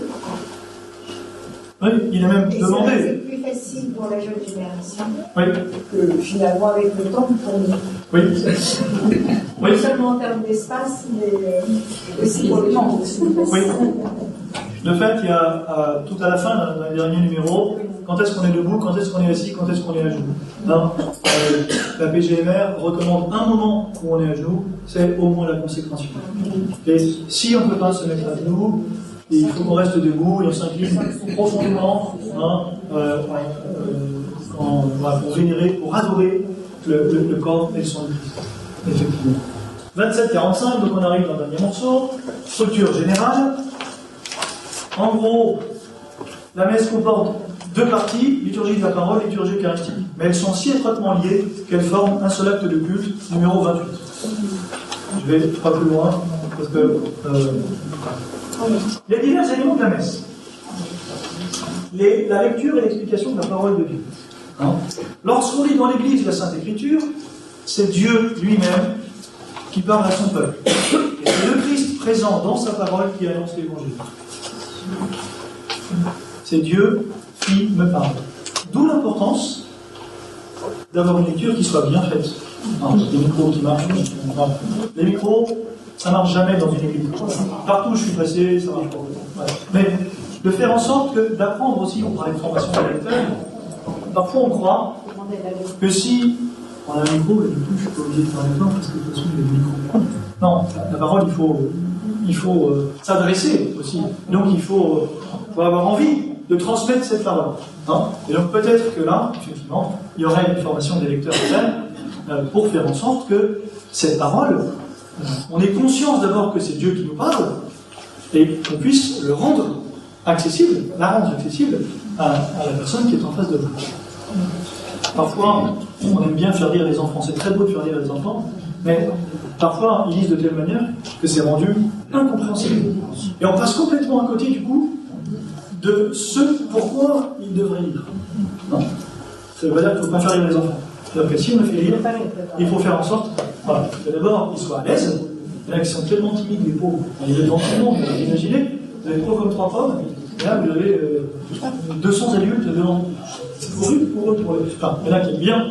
Oui, il est même et demandé. C'est plus facile pour la jeune génération Oui. que finalement avec le temps pour nous. Oui. Oui. Non seulement en termes d'espace, mais aussi pour le temps. Oui. De fait, il y a tout à la fin, dans les derniers numéros, quand est-ce qu'on est debout, quand est-ce qu'on est assis, quand est-ce qu'on est à genoux. Non, la PGMR recommande un moment où on est à genoux, c'est au moins la consécration. Et si on ne peut pas se mettre à genoux, il faut qu'on reste debout et on s'incline profondément pour vénérer, pour adorer le corps et le sang du Christ. Effectivement. 27-45, donc on arrive dans le dernier morceau. Structure générale. En gros, la messe comporte deux parties, liturgie de la parole, liturgie eucharistique. Mais elles sont si étroitement liées qu'elles forment un seul acte de culte, numéro 28. Je vais pas plus loin, parce que il y a divers éléments de la messe. La lecture et l'explication de la parole de Dieu. Hein? Lorsqu'on lit dans l'Église la Sainte Écriture, c'est Dieu lui-même qui parle à son peuple. Et c'est le Christ présent dans sa parole qui annonce l'Évangile. C'est Dieu qui me parle. D'où l'importance d'avoir une lecture qui soit bien faite. Les micros qui marchent. Les micros, ça marche jamais dans une église. Partout où je suis passé, ça marche pas. Ouais. Mais de faire en sorte d'apprendre aussi, on parlait de formation des lecteurs, parfois on croit que si on a un micro, et du coup je suis pas obligé de faire l'effort parce que de toute façon il y a des micros. Non, la parole il faut s'adresser aussi. Donc il faut avoir envie de transmettre cette parole. Hein, et donc peut-être que là, effectivement, il y aurait une formation des lecteurs à faire pour faire en sorte que cette parole, on ait conscience d'abord que c'est Dieu qui nous parle et qu'on puisse la rendre accessible à la personne qui est en face de nous. Parfois, on aime bien faire lire les enfants, c'est très beau de faire lire les enfants, mais parfois ils lisent de telle manière que c'est rendu incompréhensible. Et on passe complètement à côté du coup de ce pourquoi ils devraient lire. Non. Ça veut pas dire qu'il ne faut pas faire lire les enfants. C'est-à-dire que si on les fait lire, il faut faire en sorte que d'abord ils soient à l'aise. Il y en a qui sont tellement timides, les pauvres. Ils devant tout le monde, imaginez, vous avez 3 comme 3 pommes, et là vous avez 200 adultes devant. C'est horrible pour eux. Enfin, il y en a qui aiment bien,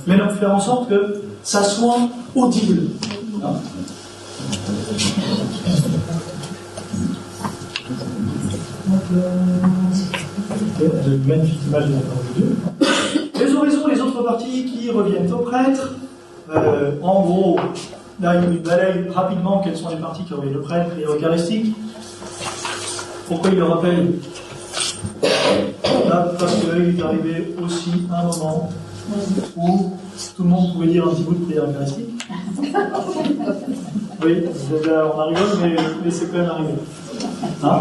mais donc faire en sorte que ça soit audible. Hein. Une magnifique image de la parole de Dieu. Les oraisons, les autres parties qui reviennent au prêtre. En gros, là il balaye rapidement quelles sont les parties qui reviennent au prêtre et eucharistique. Pourquoi il le rappelle? Là, parce qu'il est arrivé aussi un moment où tout le monde pouvait dire un petit bout de prière eucharistique. Oui, on rigole, mais c'est quand même arrivé. Hein?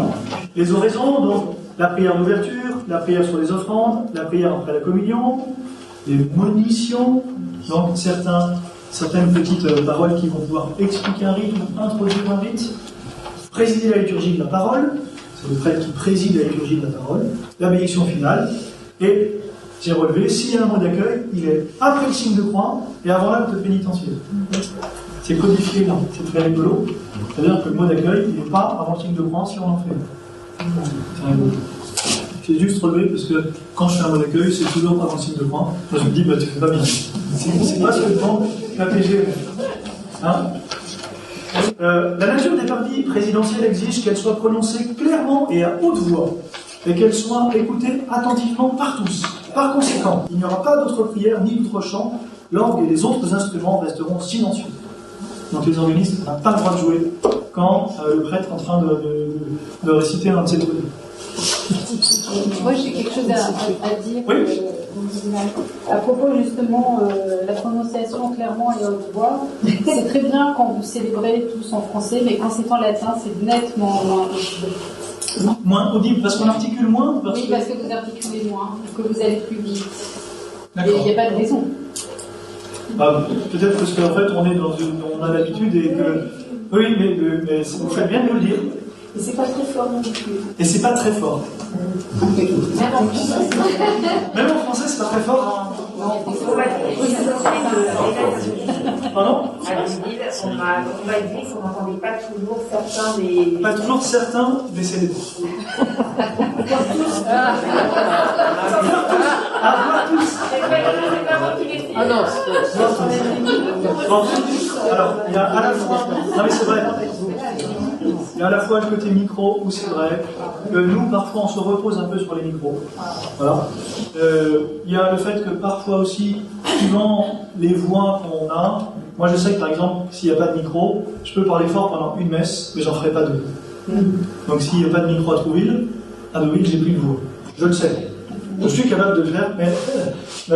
Les oraisons, donc la prière d'ouverture, la prière sur les offrandes, la prière après la communion, les monitions, donc certaines petites paroles qui vont pouvoir expliquer un rite ou introduire un rite, présider la liturgie de la parole, c'est le prêtre qui préside la liturgie de la parole, la bénédiction finale, et j'ai relevé, s'il y a un mot d'accueil, il est après le signe de croix et avant l'acte pénitentiel. C'est codifié là, c'est très rigolo. C'est-à-dire que le mot d'accueil, il n'est pas avant le signe de croix si on en fait. C'est rigolo. J'ai juste relevé parce que quand je fais un mot d'accueil, c'est toujours avant le signe de croix. Moi je me dis, tu fais pas bien. C'est pas ce que demande la PG. Hein? La nature des parties présidentielles exige qu'elles soient prononcées clairement et à haute voix, et qu'elles soient écoutées attentivement par tous. Par conséquent, il n'y aura pas d'autre prière ni d'autre chant, l'orgue et les autres instruments resteront silencieux. Donc les organistes n'ont pas le droit de jouer quand le prêtre est en train de réciter un de ses trucs. Moi, j'ai quelque chose à dire. Oui. À propos justement la prononciation clairement et haute voix, c'est très bien quand vous célébrez tous en français, mais quand c'est en latin, c'est nettement moins audible. Moins audible, parce qu'on articule moins Oui, parce que vous articulez moins, que vous allez plus vite. Et D'accord. il n'y a pas de raison. Bah, peut-être parce qu'en fait, on a l'habitude et que. Oui, mais vous faites bien de nous le dire. Et c'est pas très fort non plus. Et c'est pas très fort. Même en français. Même en français, c'est pas très fort. Pardon? On m'a dit qu'on n'entendait pas toujours certains des. Pas toujours certains des CD. Ah non, Bon, alors, il y a à la fois. Non, mais c'est vrai. Il y a à la fois le côté micro où c'est vrai que nous, parfois, on se repose un peu sur les micros. Voilà. Il y a le fait que parfois aussi, suivant les voix qu'on a, moi je sais que par exemple, s'il n'y a pas de micro, je peux parler fort pendant une messe, mais j'en ferai pas deux. Donc s'il n'y a pas de micro à Deauville, j'ai plus de voix. Je le sais. Je suis capable de le faire, mais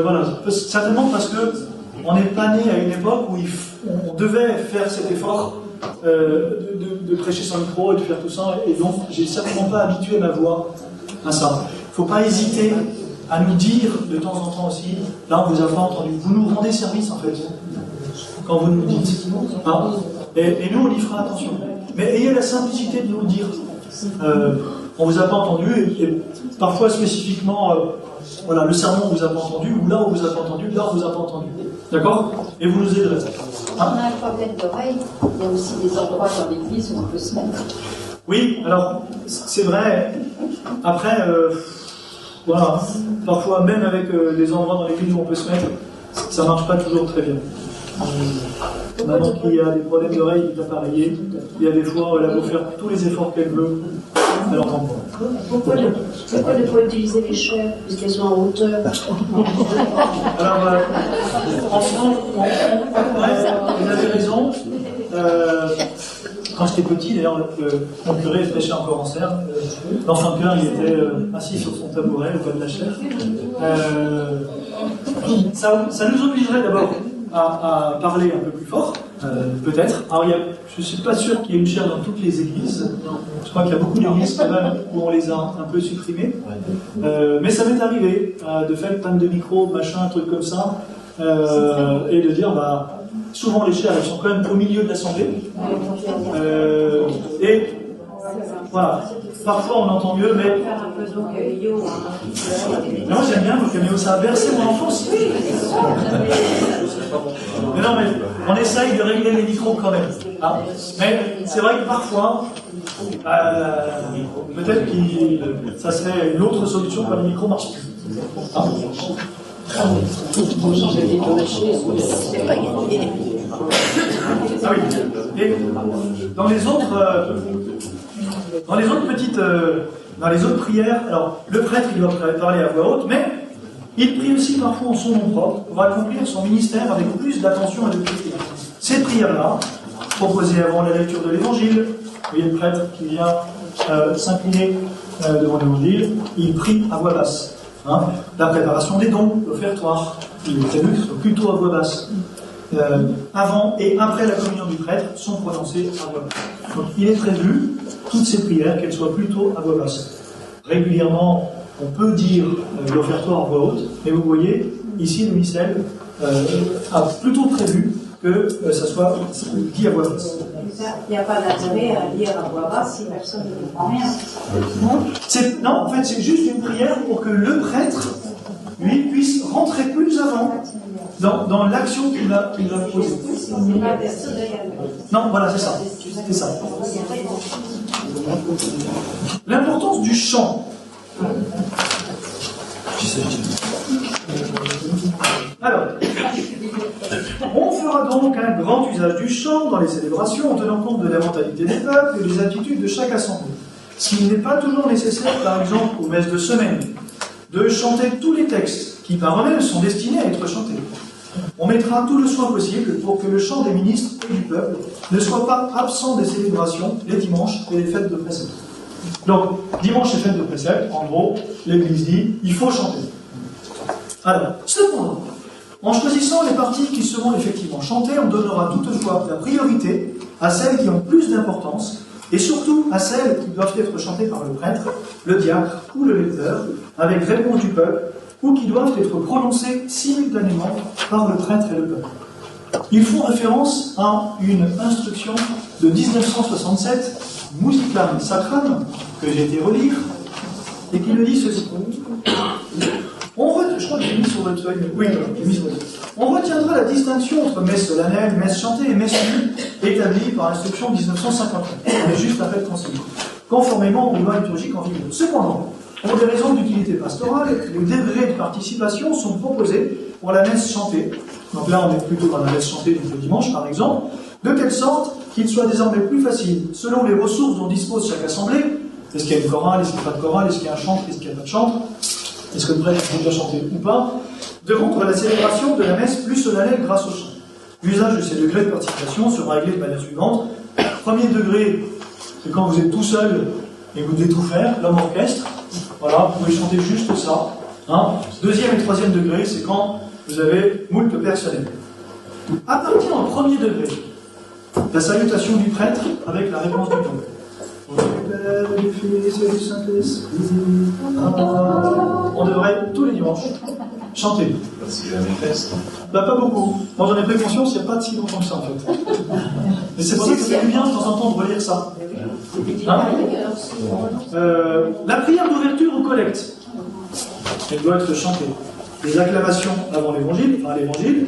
voilà. Certainement parce que on n'est pas né à une époque où on devait faire cet effort de prêcher sans micro et de faire tout ça, et donc j'ai certainement pas habitué ma voix à ça. Il ne faut pas hésiter à nous dire de temps en temps aussi, là on vous a pas entendu, vous nous rendez service en fait, quand vous nous dites. Hein, et nous on y fera attention. Mais ayez la simplicité de nous le dire. On vous a pas entendu, et parfois spécifiquement, voilà, le sermon on vous a pas entendu, ou là on vous a pas entendu, là on vous a pas entendu. D'accord? Et vous nous aiderez. On a un problème d'oreille, il y a aussi des endroits dans l'église où on peut se mettre. Oui, alors, c'est vrai. Après, voilà, parfois, même avec les endroits dans l'église où on peut se mettre, ça marche pas toujours très bien. Maintenant qu'il y a des problèmes d'oreille appareillés, il y a des fois où elle a beau faire tous les efforts qu'elle veut, elle n'entend pas. Pourquoi ne pas utiliser les chairs, puisqu'elles sont en hauteur? Alors, franchement, vous avez raison. Quand j'étais petit, d'ailleurs, mon curé prêchait encore en serre. L'enfant cœur, il était assis sur son tabouret au bas de la chaise. Ça nous obligerait d'abord à parler un peu plus fort, peut-être. Alors, je ne suis pas sûr qu'il y ait une chaire dans toutes les églises. Je crois qu'il y a beaucoup d'églises quand même où on les a un peu supprimées. Mais ça m'est arrivé de faire panne de micro, machin, un truc comme ça, et de dire, souvent les chaires, elles sont quand même au milieu de l'assemblée. Et voilà, parfois on entend mieux, mais moi j'aime bien le caméo, ça a bercé mon enfance. Mais non, mais on essaye de régler les micros quand même. Hein. Mais c'est vrai que parfois, peut-être que ça serait une autre solution quand les micros marchent plus. Hein. Ah oui. Et dans les autres prières, alors le prêtre il doit parler à voix haute, mais il prie aussi parfois en son nom propre pour accomplir son ministère avec plus d'attention et de piété. Ces prières-là, proposées avant la lecture de l'évangile, vous voyez le prêtre qui vient s'incliner devant l'évangile, il prie à voix basse. Hein, la préparation des dons, l'offertoire, il est prévu que ce soit plutôt à voix basse. Avant et après la communion du prêtre sont prononcées à voix basse. Donc il est prévu, toutes ces prières, qu'elles soient plutôt à voix basse. Régulièrement, on peut dire l'offertoire à voix haute, mais vous voyez, ici, le missel a plutôt prévu que ça soit dit à voix basse. Il n'y a pas d'intérêt à lire à voix basse si personne ne comprend rien. Non, en fait, c'est juste une prière pour que le prêtre, lui, puisse rentrer plus avant dans l'action qu'il va poser. Non, voilà, c'est ça. C'est ça. L'importance du chant. Alors, on fera donc un grand usage du chant dans les célébrations en tenant compte de la mentalité des peuples et des attitudes de chaque assemblée. S'il n'est pas toujours nécessaire, par exemple, aux messes de semaine, de chanter tous les textes qui par eux-mêmes sont destinés à être chantés. On mettra tout le soin possible pour que le chant des ministres et du peuple ne soit pas absent des célébrations, les dimanches et les fêtes de précédent. Donc, dimanche est fête de précepte, en gros, l'Église dit, il faut chanter. Alors, cependant, en choisissant les parties qui seront effectivement chantées, on donnera toutefois la priorité à celles qui ont plus d'importance, et surtout à celles qui doivent être chantées par le prêtre, le diacre ou le lecteur, avec réponse du peuple, ou qui doivent être prononcées simultanément par le prêtre et le peuple. Ils font référence à une instruction de 1967, Musicam Sacram, que j'ai été relire, et qui le dit ceci. Je crois que j'ai mis sur votre feuille. Oui, j'ai mis sur votre feuille. On retiendra la distinction entre messe solennelle, messe chantée et messe nue, établie par l'instruction 1959. On est juste après le concile. Conformément aux lois liturgiques en vigueur. Cependant, pour des raisons d'utilité pastorale, les degrés de participation sont proposés pour la messe chantée. Donc là, on est plutôt dans la messe chantée du dimanche, par exemple, de telle sorte qu'il soit désormais plus facile, selon les ressources dont dispose chaque assemblée. Est-ce qu'il y a une chorale, est-ce qu'il n'y a pas de chorale, est-ce qu'il y a un chant, est-ce qu'il n'y a pas de chant, est-ce que le prêtre peut déjà chanter ou pas, de rendre la célébration de la messe plus solennelle grâce au chant. L'usage de ces degrés de participation sera réglé de manière suivante. Premier degré, c'est quand vous êtes tout seul et vous devez tout faire, l'homme orchestre. Voilà, vous pouvez chanter juste ça. Hein. Deuxième et troisième degré, c'est quand vous avez moult personnel. À partir en premier degré, la salutation du prêtre avec la réponse du peuple. On devrait tous les dimanches chanter. Si jamais fait, Bah, pas beaucoup. Moi j'en ai pris conscience il n'y a pas de si longtemps que ça en fait. Mais c'est pour ça que ça fait du bien de temps en temps de relire ça. Hein la prière d'ouverture au collecte, elle doit être chantée. Les acclamations avant l'évangile,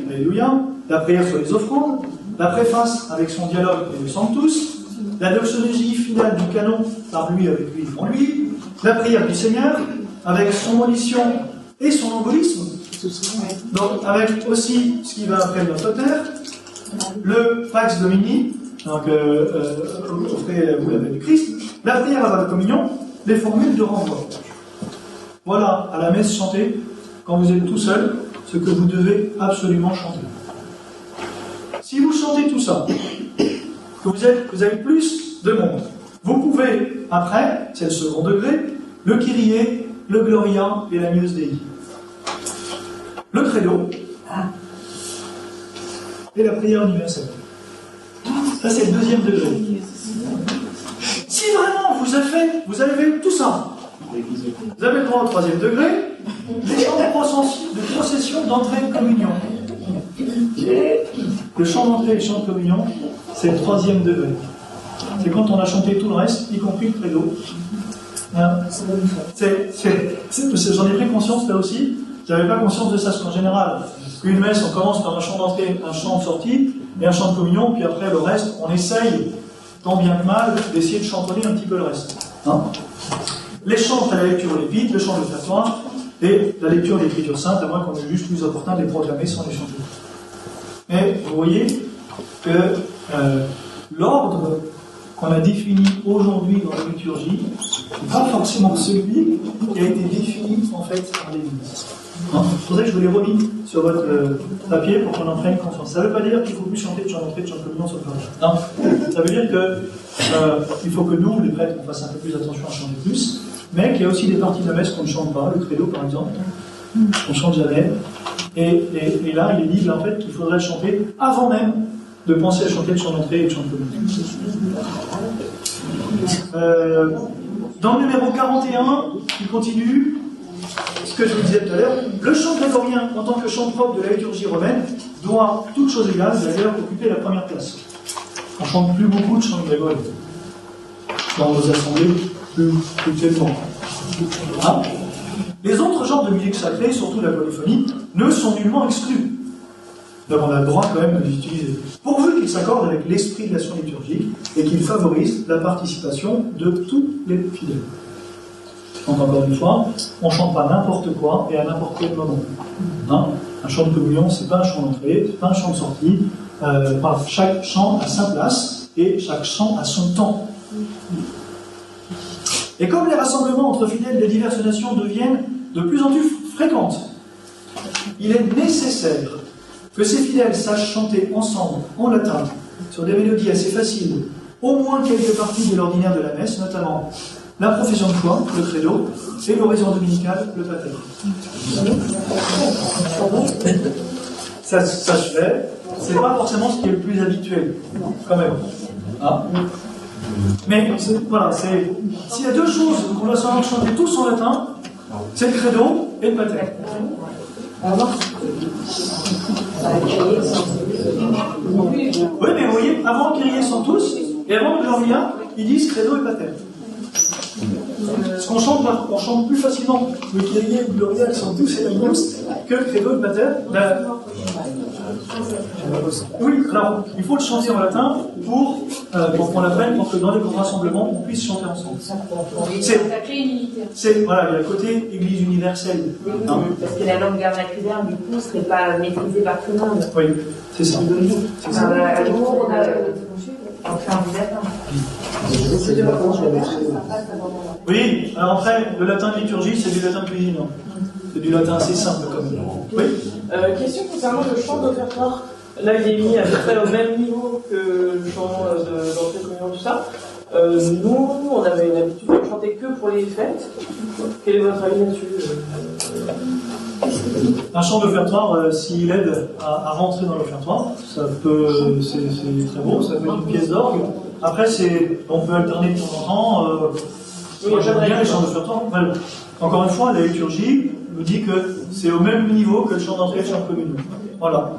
alléluia, la prière sur les offrandes, la préface avec son dialogue et le Sanctus, la doxologie finale du canon par lui, avec lui, en lui, la prière du Seigneur avec son molition et son embolisme, donc avec aussi ce qui va après le Notre Père, le Pax Domini, donc offrez vous avec le Christ, la prière avant la communion, les formules de renvoi. Voilà à la messe chantée, quand vous êtes tout seul, ce que vous devez absolument chanter. Si vous chantez tout ça, que vous avez plus de monde, vous pouvez, après, c'est le second degré, le Kyrie, le Gloria et la Muse Dei. Le Credo et la prière universelle. Ça, c'est le deuxième degré. Si vraiment vous avez fait tout ça, vous avez le droit au troisième degré, les chants de procession d'entrée de communion. Le chant d'entrée et le chant de communion, c'est le troisième degré. C'est quand on a chanté tout le reste, y compris le credo. Hein, j'en ai pris conscience là aussi. J'avais pas conscience de ça, parce qu'en général, une messe, on commence par un chant d'entrée, un chant de sortie, et un chant de communion, puis après le reste, on essaye, tant bien que mal, d'essayer de chantonner un petit peu le reste. Hein. Les chants après la lecture de l'épître, le chant de l'offertoire, et la lecture de l'Écriture sainte, à moins qu'on ait juste plus opportun de les proclamer sans les chanter. Mais vous voyez que l'ordre qu'on a défini aujourd'hui dans la liturgie n'est pas forcément celui qui a été défini en fait par l'Église. C'est pour ça que je vous l'ai remis sur votre papier pour qu'on en prenne conscience. Ça ne veut pas dire qu'il ne faut plus chanter de chant d'entrée, de chant de communion sur le parole. Non. Ça veut dire qu'il faut que nous, les prêtres, on fasse un peu plus attention à chanter plus, mais qu'il y a aussi des parties de la messe qu'on ne chante pas, le credo par exemple, on ne chante jamais. Et là, il est dit en fait qu'il faudrait chanter avant même de penser à chanter le chant d'entrée et le chant de communion. Dans le numéro 41, il continue ce que je vous disais tout à l'heure. Le chant grégorien, en tant que chant propre de la liturgie romaine, doit, toute chose égale, d'ailleurs, occuper la première place. On ne chante plus beaucoup de chants grégoriens dans nos assemblées, plus tellement. Hein? Les autres genres de musique sacrée, surtout la polyphonie, ne sont nullement exclus. Donc on a le droit quand même de les utiliser, pourvu qu'ils s'accordent avec l'esprit de l'action liturgique et qu'ils favorisent la participation de tous les fidèles. Donc encore une fois, on ne chante pas n'importe quoi et à n'importe quel moment. Hein? Un chant de communion, c'est pas un chant d'entrée, c'est pas un chant de sortie. Chaque chant a sa place et chaque chant a son temps. Et comme les rassemblements entre fidèles de diverses nations deviennent de plus en plus fréquentes, il est nécessaire que ces fidèles sachent chanter ensemble, en latin, sur des mélodies assez faciles, au moins quelques parties de l'ordinaire de la messe, notamment la profession de foi, le credo, et l'oraison dominicale, le pater. Ça se fait, c'est pas forcément ce qui est le plus habituel, quand même. Hein? Mais voilà, s'il y a deux choses qu'on doit savoir chanter tous en latin, c'est le credo et le pater. Oui, mais vous voyez, avant que Kyrie sont tous, et avant que Gloria, ils disent credo et pater. Parce qu'on chante plus facilement le Kyrie et le Gloria, qui sont tous et la grosse, que le credo et le pater. Oui, alors, il faut le chanter en latin pour qu'on l'apprenne, pour que dans les grands rassemblements, on puisse chanter ensemble. Voilà, il y a le côté église universelle. Hein. Parce que la langue vernaculaire, du coup, ne serait pas maîtrisée par tout le monde. Oui, c'est ça. Oui, alors après, le latin de liturgie, c'est du latin de cuisine. C'est du latin assez simple, comme oui. Question concernant le chant d'offertoire. Là, il est mis à peu près au même niveau que le chant d'entrée de communion, tout ça. Nous, on avait une habitude de chanter que pour les fêtes. Quel est votre avis là-dessus? Un chant d'offertoire, s'il aide à rentrer dans l'offertoire, c'est très beau, ça peut être une pièce d'orgue. Après, on peut alterner de temps en temps. Moi, j'aime bien les chants d'offertoire. Enfin, encore une fois, la liturgie nous dit que c'est au même niveau que le chant d'entrée et le chant de communion. Voilà.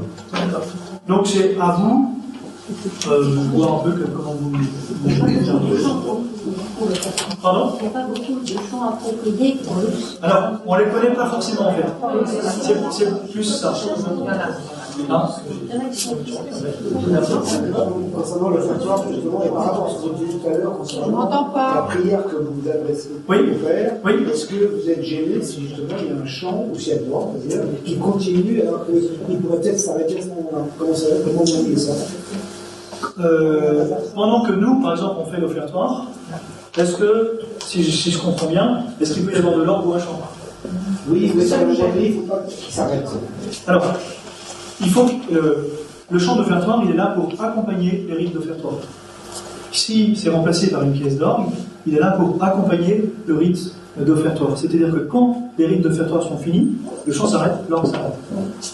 Donc c'est à vous de voir un peu comment vous Pardon? Il n'y a pas beaucoup de chants appropriés pour le... Alors, on ne les connaît pas forcément en fait. C'est plus ça. Hein? Concernant le factoire, justement, et par rapport à ce que vous disiez tout à l'heure, concernant la prière que vous vous adressez au Père, est-ce que vous êtes gêné si justement il y a un chant, ou si il y a droit, c'est-à-dire, qui continue alors qu'il pourrait peut-être s'arrêter à ce moment-là? Comment vous voyez ça? Pendant que nous, par exemple, on fait l'offertoire, est-ce que, si je comprends bien, est-ce qu'il peut y avoir de l'orgue ou un chant? Oui, mais ça ne faut pas qu'il s'arrête. Alors, il faut que le chant d'offertoire, il est là pour accompagner les rites d'offertoire. Si c'est remplacé par une pièce d'orgue, il est là pour accompagner le rite d'offertoire. C'est-à-dire que quand les rites d'offertoire sont finis, le chant s'arrête, l'orgue s'arrête.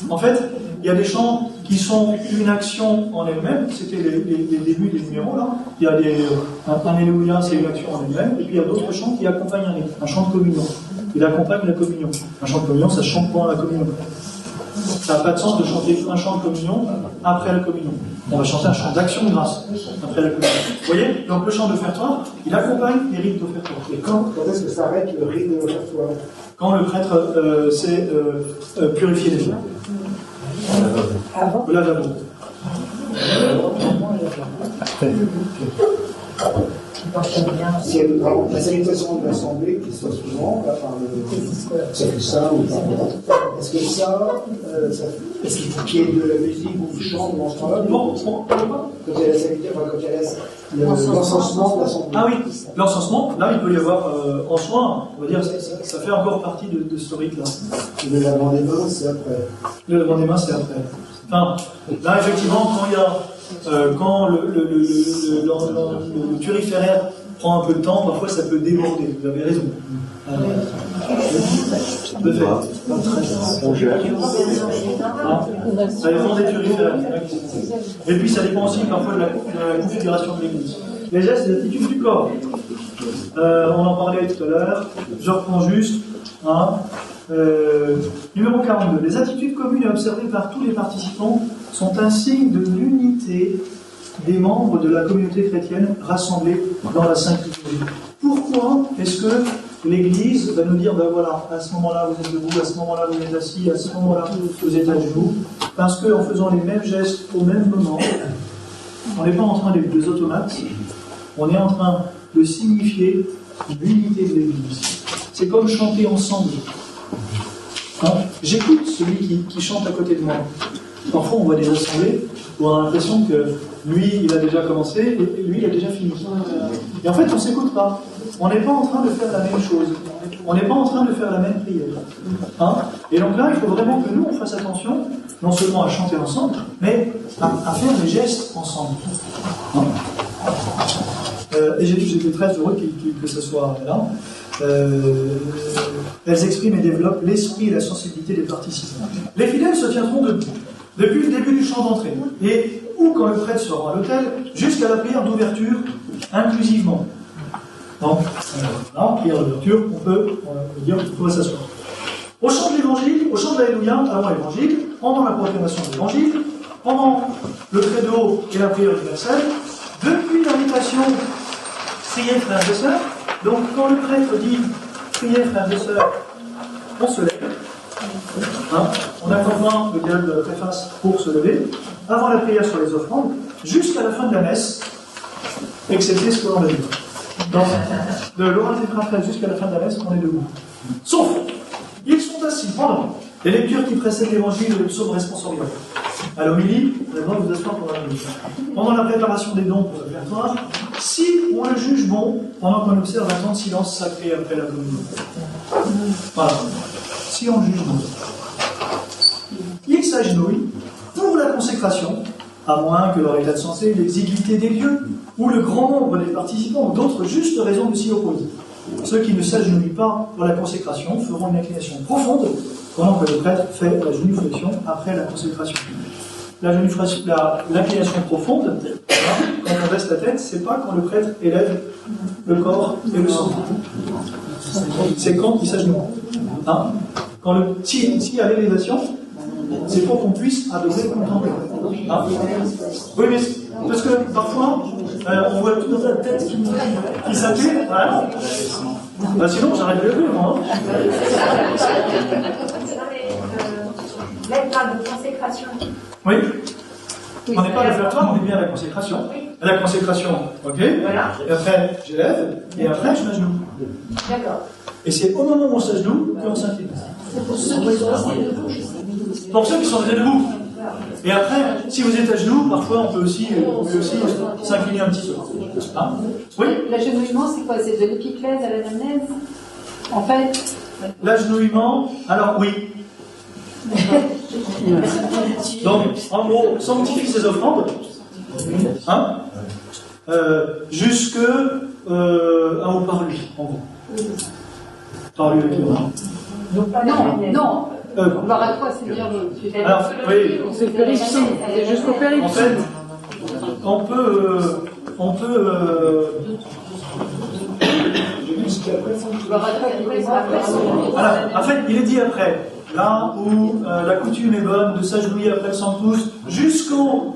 En fait, il y a des chants qui sont une action en elle-même, c'était les débuts des numéros là. Il y a un Alléluia, c'est une action en elle-même, et puis il y a d'autres chants qui accompagnent un rite, un chant de communion. Il accompagne la communion. Un chant de communion, ça chante pendant la communion. Ça n'a pas de sens de chanter un chant de communion après la communion. On va chanter un chant d'action de grâce après la communion. Vous voyez? Donc le chant d'offertoire, il accompagne les rites d'offertoire. Et quand est-ce que s'arrête le rite de l'offertoire? Quand le prêtre sait purifier les vies. Là, d'abord. S'il y a la salutation de l'Assemblée qui se fait souvent, là, par le sacristain ou par est-ce que est-ce qu'il faut qu'il y ait de la musique ou du chant dans ce temps-là? Non. Quand il y a la salutation, quand il y a l'encensement de l'Assemblée. Ah oui, l'encensement, là il peut y avoir en soi, on va dire, ça fait encore partie de ce rite-là. Le lavement des mains, c'est après. Le lavement des mains, c'est après. Enfin, là effectivement, quand il y a quand le turiféraire prend un peu de temps, parfois ça peut déborder, vous avez raison. De fait. Ça dépend des turiféraires. Et puis ça dépend aussi parfois de la configuration de l'église. Les gestes et attitudes du corps. On en parlait tout à l'heure, je reprends juste. Numéro 42. Les attitudes communes et observées par tous les participants sont un signe de l'unité des membres de la communauté chrétienne rassemblés dans la Sainte Liturgie. Pourquoi est-ce que l'Église va nous dire, ben voilà, à ce moment-là vous êtes debout, à ce moment-là vous êtes assis, à ce moment-là vous êtes à genoux? Parce qu'en faisant les mêmes gestes au même moment, on n'est pas en train d'être des automates, on est en train de signifier l'unité de l'Église. C'est comme chanter ensemble. J'écoute celui qui chante à côté de moi. Parfois, on voit des assemblées où on a l'impression que lui, il a déjà commencé et lui, il a déjà fini. Et en fait, on ne s'écoute pas. On n'est pas en train de faire la même chose. On n'est pas en train de faire la même prière. Et donc là, il faut vraiment que nous, on fasse attention, non seulement à chanter ensemble, mais à faire les gestes ensemble. et j'étais très heureux que ce soit là. Elles expriment et développent l'esprit et la sensibilité des participants. Les fidèles se tiendront debout, depuis le début du chant d'entrée, et ou quand le prêtre se rend à l'autel, jusqu'à la prière d'ouverture, inclusivement. Donc, là, prière d'ouverture, on peut dire qu'il faut s'asseoir. Au chant de l'évangile, au chant de l'Alléluia, avant l'évangile, pendant la proclamation de l'évangile, pendant le credo et la prière universelle, depuis l'invitation, priez frères et sœurs. Donc, quand le prêtre dit priez frères et sœurs, on se lève. On a besoin de dialogue de la préface pour se lever, avant la prière sur les offrandes, jusqu'à la fin de la messe, excepté ce que l'on a dit. Donc, de l'orateur préfète jusqu'à la fin de la messe, on est debout. Sauf, ils sont assis pendant les lectures qui précèdent l'évangile et le psaume responsorial. À l'homélie, vous avez le droit de vous asseoir pendant la homélie. Pendant la préparation des dons pour le répertoire, si on le juge bon, pendant qu'on observe un temps de silence sacré après la communion. Voilà. Si on le juge bon. Il s'agenouille pour la consécration, à moins que leur état de santé, l'exiguïté des lieux, ou le grand nombre des participants, ou d'autres justes raisons de s'y opposer. Ceux qui ne s'agenouillent pas pour la consécration feront une inclination profonde, pendant que le prêtre fait la génuflexion après la consécration. L'inclination profonde, quand on baisse la tête, c'est pas quand le prêtre élève le corps et le sang. C'est quand il s'agenouille. S'il y a l'élévation, c'est pour qu'on puisse adorer et contempler. Oui, mais parce que parfois, on voit toute la tête qui s'appelle. Voilà. Sinon, j'arrête de lever, moi. Là, il parle de consécration. Oui. On n'est pas à référtoire, on est bien à la consécration. À la consécration, ok. Voilà. Et après, j'élève, et après, je m'agenouille. D'accord. Et c'est au moment où on s'agenouille qu'on s'incline. Pour ceux qui sont déjà debout. Et après, si vous êtes à genoux, parfois on peut aussi s'incliner un petit peu. Oui. L'agenouillement, c'est quoi? C'est de l'épiclèse à l'anamnèse? En fait. L'agenouillement, alors oui. Donc, en gros, sanctifie ses offrandes, jusque au par lui, en gros. Par lui avec le bras. Non. Baratoire, c'est dire. Alors, oui, c'est péripsy, c'est jusqu'au péripsy. En fait, on peut. Voilà, en fait, il est dit après. Là où la coutume est bonne de s'agenouiller après le Sanctus jusqu'au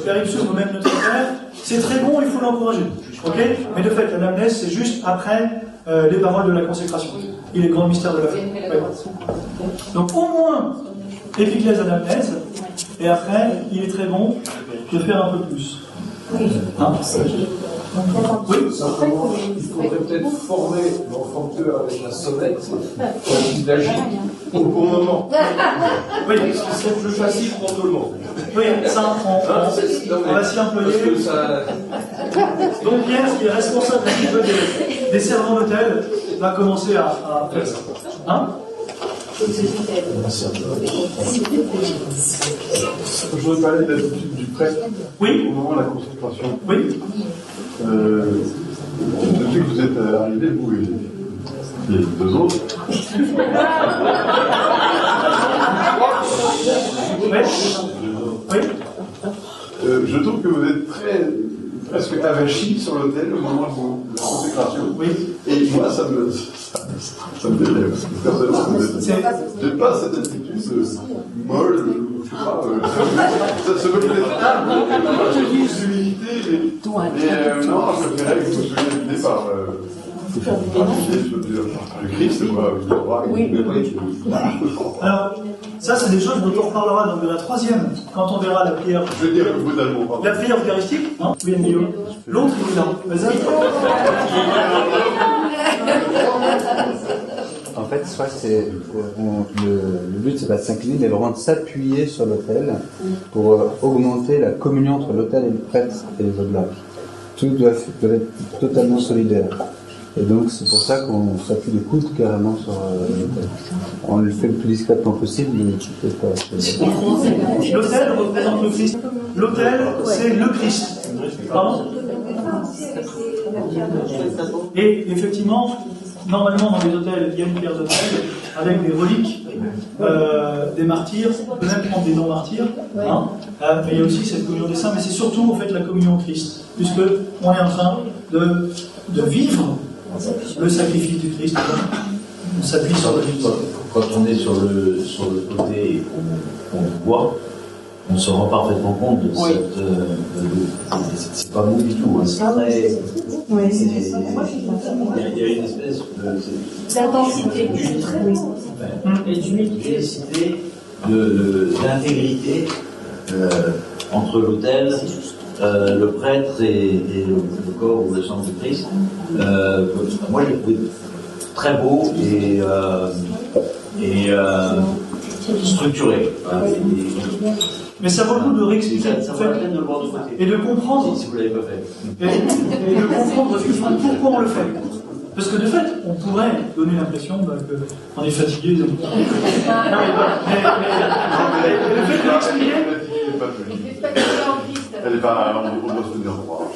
péripsum ou même notre Père, c'est très bon, il faut l'encourager. Ok. Mais de fait, l'anamnèse, c'est juste après les paroles de la consécration. Il est grand mystère de la foi. Ouais. Donc au moins, épiclèse anamnèse, et après, il est très bon de faire un peu plus. Oui. Oui, simplement, il faudrait peut-être former l'enfant de cœur avec la sonnette quand il agit au bon moment. Oui, ce serait plus facile pour tout le monde. Oui, ça, on va s'y employer. Donc Pierre, qui est responsable un petit peu des servants d'hôtel, va commencer à faire ça. Je voudrais parler de l'attitude du prêtre au moment de la consécration. Oui. Depuis que vous êtes arrivés, vous et les deux autres, je trouve que vous êtes presque avachis sur l'autel au moment de la consécration. Oui. Et moi, ça me dérange. Parce que personnellement, j'ai pas cette attitude molle, je sais pas, ça me plaît pas. L'humilité, non, je préférais que vous soyez guidé par le Christ, quoi. Oui. Alors, ça, c'est des choses dont on reparlera donc de la troisième, quand on verra la prière. Je veux dire que vous allez la prière eucharistique, hein. L'autre, il est là. Vas-y. En fait, soit c'est le but, c'est pas de s'incliner, mais vraiment de s'appuyer sur l'autel pour augmenter la communion entre l'autel et le prêtre et les oblates. Tout doit être totalement solidaire. Et donc c'est pour ça qu'on s'appuie les coudes carrément sur l'autel. On le fait le plus discrètement possible, mais peut-être pas. L'autel représente le Christ. L'autel, c'est le Christ. Pardon ? Et effectivement, normalement dans les hôtels, il y a une pierre d'autel avec des reliques des martyrs, on peut même prendre des dons martyrs, hein, mais il y a aussi cette communion des saints, mais c'est surtout en fait la communion au Christ, puisque on est en train de vivre le sacrifice du Christ, on s'appuie sur le Christ. Quand on est sur le côté où on voit, on se rend parfaitement compte de cette. C'est pas beau du tout, hein, c'est très. Il y a une espèce d'intensité, d'unicité, d'intégrité entre l'autel, le prêtre et le corps ou le sang du Christ. Moi, je l'ai trouvé très beau et structuré. Mais ça vaut le coup de réexpliquer et de comprendre si vous l'avez pas fait. Et de comprendre pourquoi on le fait. Parce que de fait, on pourrait donner l'impression qu'on est fatigué. Mais le fait de l'expliquer. Elle n'est pas. On doit se tenir droit.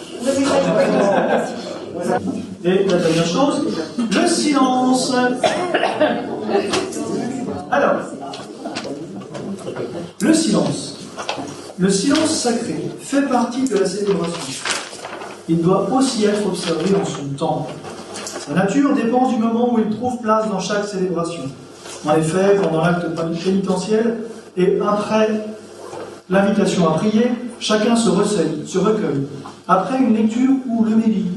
Et la dernière chose, le silence. Alors, le silence. Le silence sacré fait partie de la célébration. Il doit aussi être observé en son temps. Sa nature dépend du moment où il trouve place dans chaque célébration. En effet, pendant l'acte pénitentiel et après l'invitation à prier, chacun se recueille. Après une lecture ou l'homélie,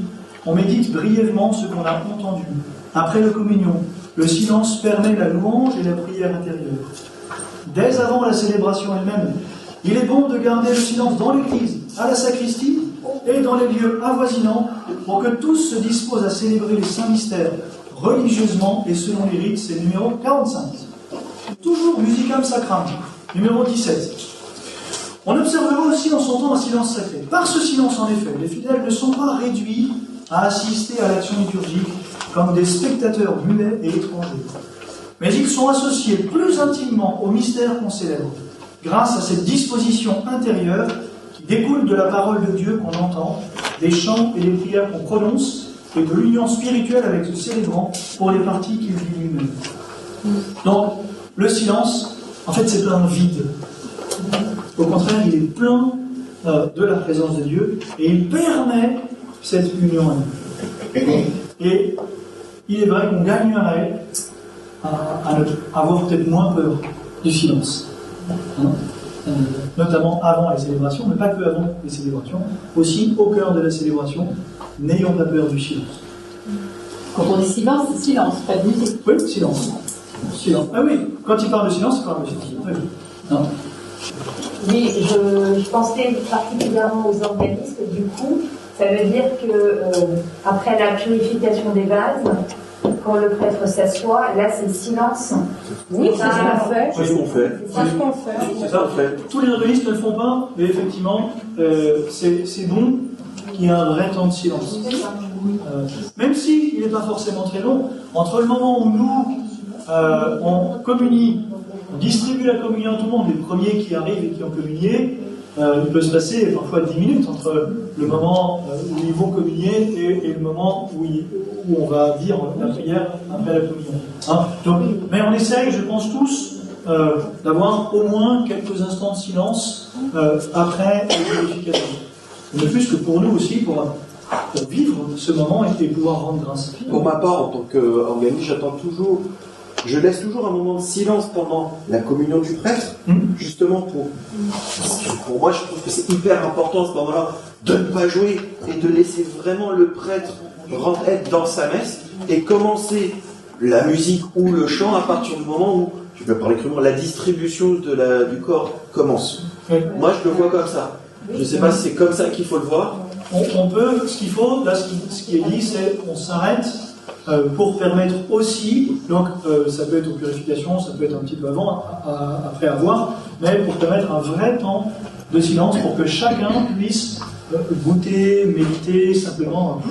on médite brièvement ce qu'on a entendu. Après la communion, le silence permet la louange et la prière intérieure. Dès avant la célébration elle-même, il est bon de garder le silence dans l'église, à la sacristie et dans les lieux avoisinants pour que tous se disposent à célébrer les saints mystères religieusement et selon les rites. C'est le numéro 45. Toujours musicam sacram, numéro 17. On observera aussi en son temps un silence sacré. Par ce silence, en effet, les fidèles ne sont pas réduits à assister à l'action liturgique comme des spectateurs muets et étrangers. Mais ils sont associés plus intimement au mystère qu'on célèbre, grâce à cette disposition intérieure qui découle de la parole de Dieu qu'on entend, des chants et des prières qu'on prononce, et de l'union spirituelle avec ce célébrant pour les parties qu'il vit lui-même. Donc, le silence, en fait, c'est un vide. Au contraire, il est plein de la présence de Dieu, et il permet cette union. Et il est vrai qu'on gagnerait à avoir peut-être moins peur du silence. Notamment avant les célébrations, mais pas que avant les célébrations, aussi au cœur de la célébration, n'ayons pas peur du silence. Quand on dit silence, c'est silence, pas de musique. Oui, silence. Silence. Ah oui, quand il parle de silence, il parle de silence. Oui. Non. Oui, je pensais particulièrement aux organismes, du coup, ça veut dire que après la purification des vases, quand le prêtre s'assoit, là c'est silence. Oui, c'est ce qu'on fait. C'est ce qu'on fait. C'est ce qu'on fait. C'est ça. Tous les organismes ne le font pas, mais effectivement, c'est bon qu'il y ait un vrai temps de silence. Même s'il n'est pas forcément très long, entre le moment où nous, on communie, on distribue la communion à tout le monde, les premiers qui arrivent et qui ont communié, il peut se passer parfois 10 minutes entre le moment où ils vont communier et le moment où on va dire la prière après la communion. Hein? Donc, mais on essaye, je pense tous, d'avoir au moins quelques instants de silence après la purification. De plus que pour nous aussi, pour vivre ce moment et pouvoir rendre grâce. Pour ma part, en tant qu'organiste, je laisse toujours un moment de silence pendant la communion du prêtre, justement pour moi, je trouve que c'est hyper important à ce moment-là de ne pas jouer et de laisser vraiment le prêtre être dans sa messe et commencer la musique ou le chant à partir du moment où, je vais parler crûment, la distribution du corps commence. Moi, je le vois comme ça. Je ne sais pas si c'est comme ça qu'il faut le voir. On peut, ce qu'il faut, là, ce qui est dit, c'est qu'on s'arrête pour permettre aussi, donc ça peut être aux purifications, ça peut être un petit peu avant, après avoir, mais pour permettre un vrai temps de silence pour que chacun puisse goûter, méditer, simplement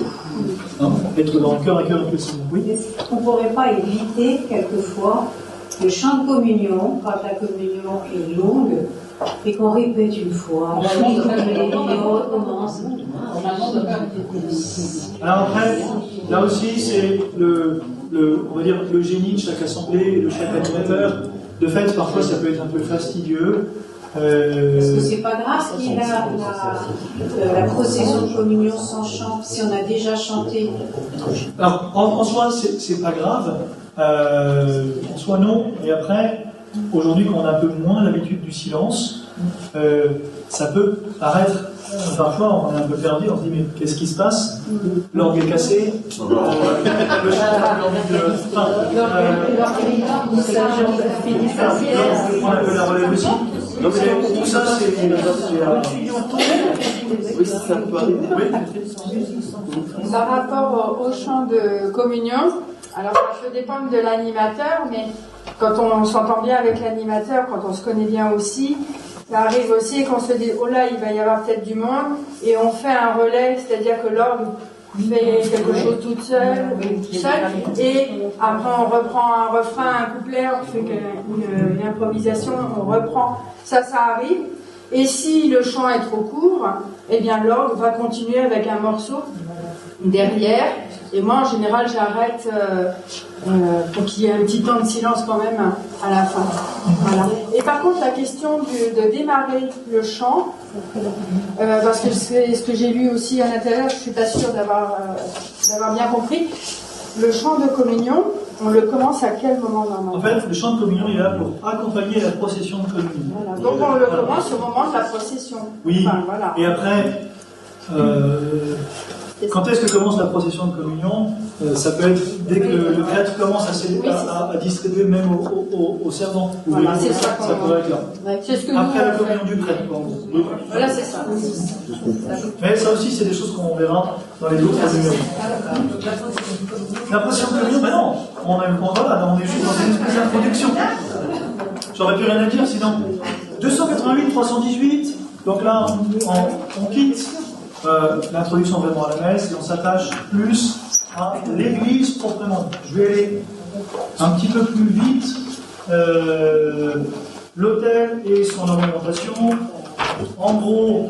être dans le cœur à cœur avec le Seigneur. Oui. On ne pourrait pas éviter quelquefois le chant de communion, quand la communion est longue, et qu'on répète une fois, et on recommence. Alors après, là aussi, c'est on va dire, le génie de chaque assemblée, de chaque animateur. De fait, parfois, ça peut être un peu fastidieux. Parce que c'est pas grave qu'il y ait la procession de communion sans chant, si on a déjà chanté. Alors, en soi, c'est pas grave. En soi, non. Et après, aujourd'hui, quand on a un peu moins l'habitude du silence, ça peut paraître. Parfois, on est un peu perdu, on se dit, mais qu'est-ce qui se passe? L'orgue est cassé, le chant a plus envie de. On a un peu la relève aussi. Donc, tout ça, c'est. Oui, ça peut arriver. Par rapport au chant de communion, alors ça peut dépendre de l'animateur, mais quand on s'entend bien avec l'animateur, quand on se connaît bien aussi, ça arrive aussi qu'on se dit, oh là, il va y avoir peut-être du monde, et on fait un relais, c'est-à-dire que l'orgue fait quelque chose toute seule, tout seul, et après on reprend un refrain, un couplet, on fait une improvisation, on reprend. Ça arrive. Et si le chant est trop court, eh bien l'orgue va continuer avec un morceau derrière. Et moi, en général, j'arrête pour qu'il y ait un petit temps de silence quand même à la fin. Voilà. Et par contre, la question de démarrer le chant, parce que c'est ce que j'ai lu aussi à l'intérieur, je suis pas sûre d'avoir bien compris. Le chant de communion, on le commence à quel moment normalement? En fait, le chant de communion est là pour accompagner la procession de communion. Voilà. Donc on le commence au moment de la procession. Oui. Enfin, voilà. Et après, quand est-ce que commence la procession de communion? Ça peut être dès que le prêtre commence à distribuer même aux servants. Voilà, c'est ça. Ça pourrait être là. C'est ce que après la communion du prêtre. Voilà, c'est ça. Mais ça aussi, c'est des choses qu'on verra dans les autres numéros. La procession de communion, ben non, on est juste dans une espèce d'introduction. J'aurais plus rien à dire sinon. 288, 318, donc là on quitte l'introduction vraiment à la messe et on s'attache plus à l'église proprement. Je vais aller un petit peu plus vite. L'autel et son ornementation. En gros,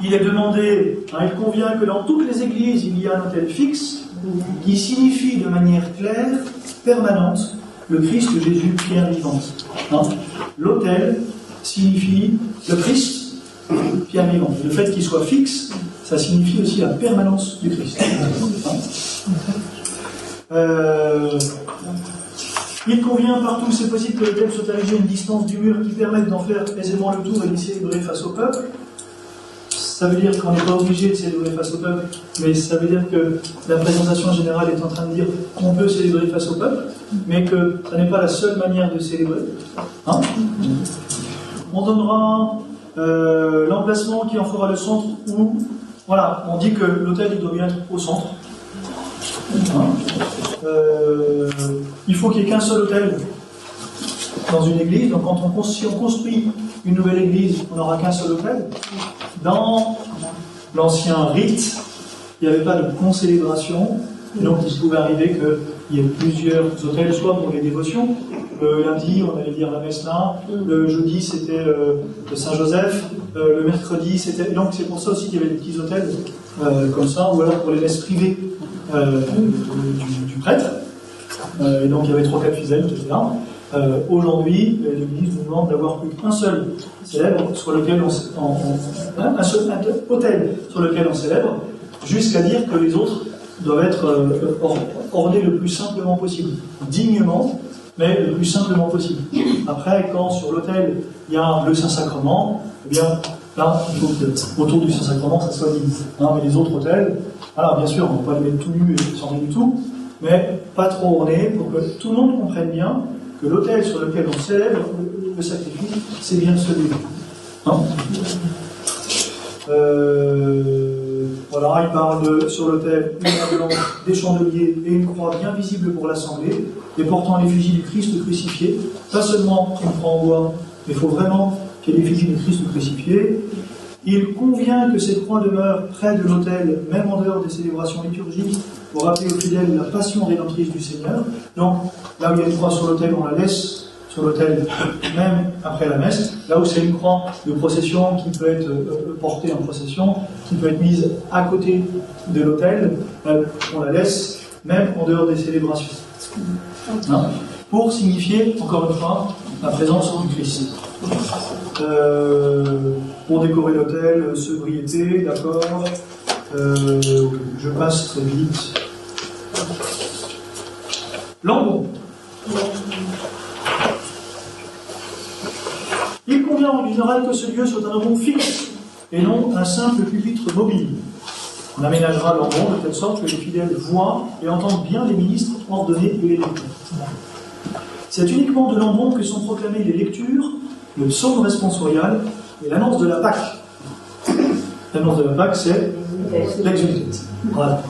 il est demandé, il convient que dans toutes les églises, il y a un autel fixe qui signifie de manière claire, permanente, le Christ Jésus, pierre vivante. L'autel signifie le Christ, pierre vivante. Le fait qu'il soit fixe, ça signifie aussi la permanence du Christ. Il convient partout, c'est possible, que l'autel soit érigé à une distance du mur qui permette d'en faire aisément le tour et d'y célébrer face au peuple. Ça veut dire qu'on n'est pas obligé de célébrer face au peuple, mais ça veut dire que la présentation générale est en train de dire qu'on peut célébrer face au peuple, mais que ce n'est pas la seule manière de célébrer. On donnera l'emplacement qui en fera le centre, où, voilà, on dit que l'autel il doit bien être au centre. Il faut qu'il n'y ait qu'un seul autel dans une église. Donc si on construit une nouvelle église, on n'aura qu'un seul autel. Dans l'ancien rite, il n'y avait pas de concélébration, donc il se pouvait arriver qu'il y ait plusieurs autels, soit pour les dévotions. Le lundi, on allait dire la messe là, le jeudi, c'était le Saint-Joseph, le mercredi, c'était. Donc c'est pour ça aussi qu'il y avait des petits autels comme ça, ou alors pour les messes privées du prêtre. Et donc il y avait 3-4 fidèles, etc. Aujourd'hui, l'Église nous demande d'avoir plus qu'un seul célèbre sur lequel un seul autel sur lequel on célèbre, jusqu'à dire que les autres doivent être ornés le plus simplement possible, dignement, mais le plus simplement possible. Après, quand sur l'autel il y a le Saint-Sacrement, eh bien là, il faut que autour du Saint-Sacrement ça soit digne. Mais les autres autels, alors bien sûr, on ne va pas les mettre tout nus et sans rien du tout, mais pas trop ornés pour que tout le monde comprenne bien que l'autel sur lequel on célèbre le sacrifice, c'est bien celui-là. Voilà, il parle sur l'autel une lampe, des chandeliers et une croix bien visible pour l'assemblée, et portant l'effigie du Christ crucifié. Pas seulement une croix en bois, mais il faut vraiment qu'il y ait l'effigie du Christ crucifié. Il convient que cette croix demeure près de l'autel, même en dehors des célébrations liturgiques, pour rappeler aux fidèles la passion rédemptrice du Seigneur. Donc, là où il y a une croix sur l'autel, on la laisse sur l'autel, même après la messe. Là où c'est une croix de procession qui peut être portée en procession, qui peut être mise à côté de l'autel, on la laisse même en dehors des célébrations. Hein, pour signifier, encore une fois, la présence du Christ. Pour décorer l'autel, sobriété, d'accord. Je passe très vite. Lambeau. Il convient en général que ce lieu soit un lambeau fixe et non un simple pupitre mobile. On aménagera l'embon de telle sorte que les fidèles voient et entendent bien les ministres ordonnés et les lecteurs. C'est uniquement de l'embon que sont proclamées les lectures, le psaume responsorial et l'annonce de la Pâque. L'annonce de la Pâque, c'est l'exultate. Voilà.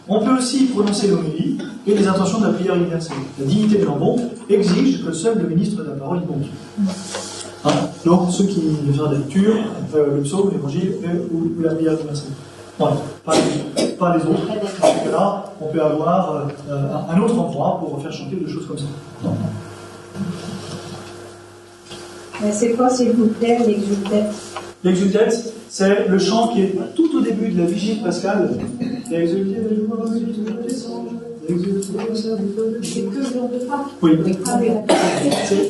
On peut aussi prononcer l'homélie et les intentions de la prière universelle. La dignité de l'embon exige que seul le ministre de la parole y compte. Hein? Donc, ceux qui viennent de la lecture, le psaume, l'évangile ou la prière universelle. Voilà. Pas les autres. Dans ce cas-là, on peut avoir un autre endroit pour faire chanter des choses comme ça. C'est quoi, s'il vous plaît, l'exultate? L'exultate, c'est le chant qui est tout au début de la vigile pascale. C'est que le jour de Pâques. Oui.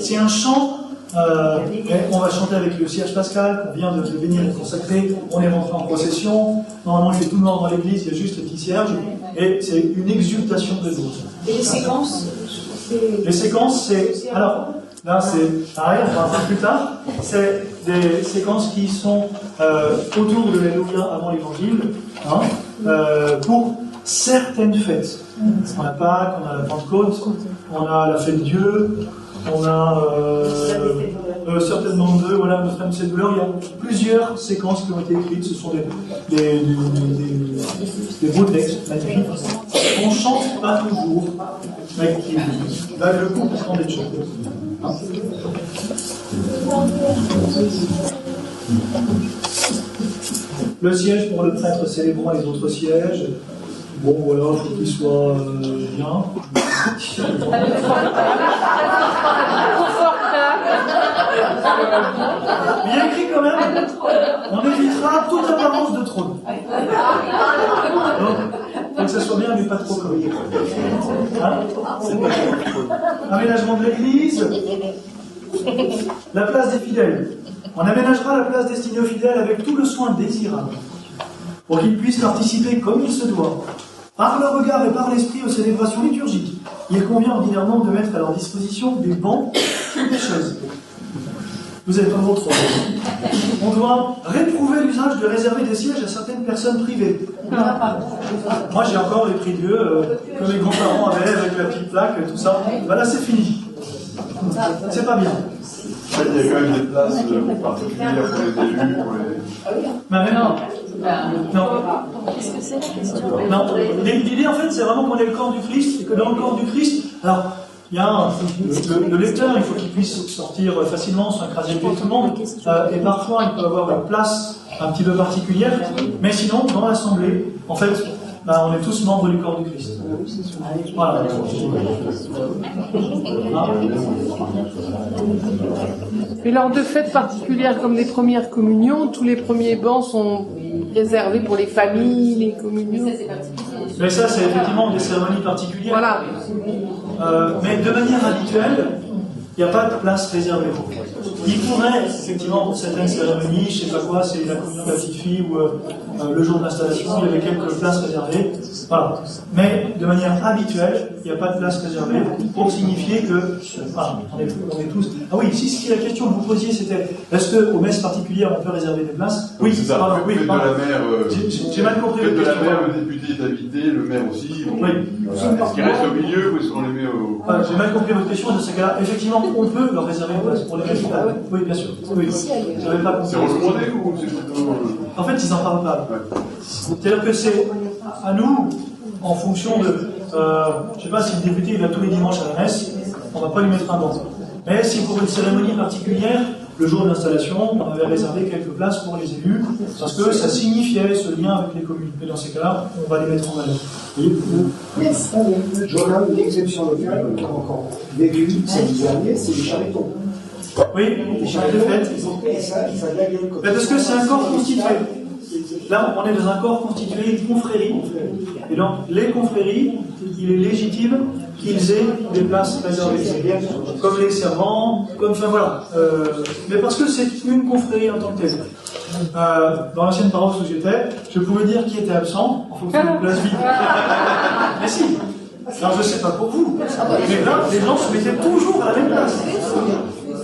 C'est un chant. On va chanter avec le cierge pascal, qu'on vient de bénir et de consacrer. On est rentré en procession. Normalement, il est tout noir dans l'église, il y a juste le petit cierge. Et c'est une exultation de joie. Et les séquences? Les séquences, c'est. Alors, là, c'est pareil, on va en voir plus tard. C'est des séquences qui sont autour de l'Alléluia avant l'évangile, hein, pour certaines fêtes. On a Pâques, on a la Pentecôte, on a la fête de Dieu, on a certainement deux, voilà, notre âme ses douleurs. Il y a plusieurs séquences qui ont été écrites, ce sont des beaux textes magnifiques. On ne chante pas toujours, mais qui valent le coup pour d'être chanté. Le siège pour le prêtre célébrant les autres sièges. Bon, voilà, il faut qu'il soit bien. Il y a écrit quand même, on évitera toute apparence de trône. Donc, faut que ça soit bien, mais pas trop comme. Hein? Aménagement de l'église. La place des fidèles. On aménagera la place destinée aux fidèles avec tout le soin désirable, pour qu'ils puissent participer comme il se doit, par le regard et par l'esprit aux célébrations liturgiques. Il convient ordinairement de mettre à leur disposition des bancs ou des chaises. Vous avez pas le trop. On doit réprouver l'usage de réserver des sièges à certaines personnes privées. Moi, j'ai encore les prix de Dieu que mes grands-parents avaient avec la petite plaque et tout ça. Ben là, c'est fini. C'est pas bien. Il y a quand même des places particulières pour les élus, pour les... Mais non. Non. Qu'est-ce que c'est la question? Non. L'idée, en fait, c'est vraiment qu'on est le corps du Christ et que dans le corps du Christ, alors, il y a le lecteur, il faut qu'il puisse sortir facilement sans écraser tout le monde. Et parfois, il peut avoir une place un petit peu particulière. Mais sinon, dans l'assemblée, en fait, on est tous membres du corps du Christ. Voilà. Et lors de fêtes particulières comme les premières communions, tous les premiers bancs sont réservés pour les familles, les communions. Mais ça, c'est effectivement des cérémonies particulières. Voilà. Mais de manière habituelle, il n'y a pas de place réservée. Il pourrait, effectivement, pour certaines cérémonies, je ne sais pas quoi, c'est la communion de la petite fille ou le jour de l'installation, il y avait quelques places réservées. Voilà. Mais de manière habituelle, il n'y a pas de place réservée pour signifier que on est tous. Ah oui, si la question que vous posiez, c'était est-ce qu'aux messes particulières, on peut réserver des places? Oui, c'est ça. Pardon, oui, de la mer, j'ai mal compris la question. De la mer, le député est invité, le maire aussi. Donc, oui. Est-ce qu'il reste au milieu ou est-ce qu'on les met au... J'ai mal compris votre question. Dans ce cas-là, effectivement, on peut leur réserver une place pour les messes. Oui, bien sûr. Oui. J'avais pas compris. C'est recommandé ou c'est plutôt... En fait, ils n'en parlent pas. C'est-à-dire que c'est à nous, en fonction de... je ne sais pas si le député il va tous les dimanches à la messe, on ne va pas lui mettre un banc. Mais si pour une cérémonie particulière, le jour de l'installation, on avait réservé quelques places pour les élus, parce que ça signifiait ce lien avec les communes. Et dans ces cas-là, on va les mettre en valeur. Je vois une exception locale qui a encore vécu samedi dernier, c'est les charretons. Oui, les charrettes de fête. Mais parce que c'est un corps constitué. Là, on est dans un corps constitué, une confrérie. Et donc, les confréries, il est légitime qu'ils aient des places réservées. Comme les servants, comme, enfin voilà. Mais parce que c'est une confrérie en tant que telle. Dans l'ancienne paroisse où j'étais, je pouvais dire qui était absent en fonction de place vide. Mais si. Alors, je ne sais pas pour vous. Mais là, les gens se mettaient toujours à la même place.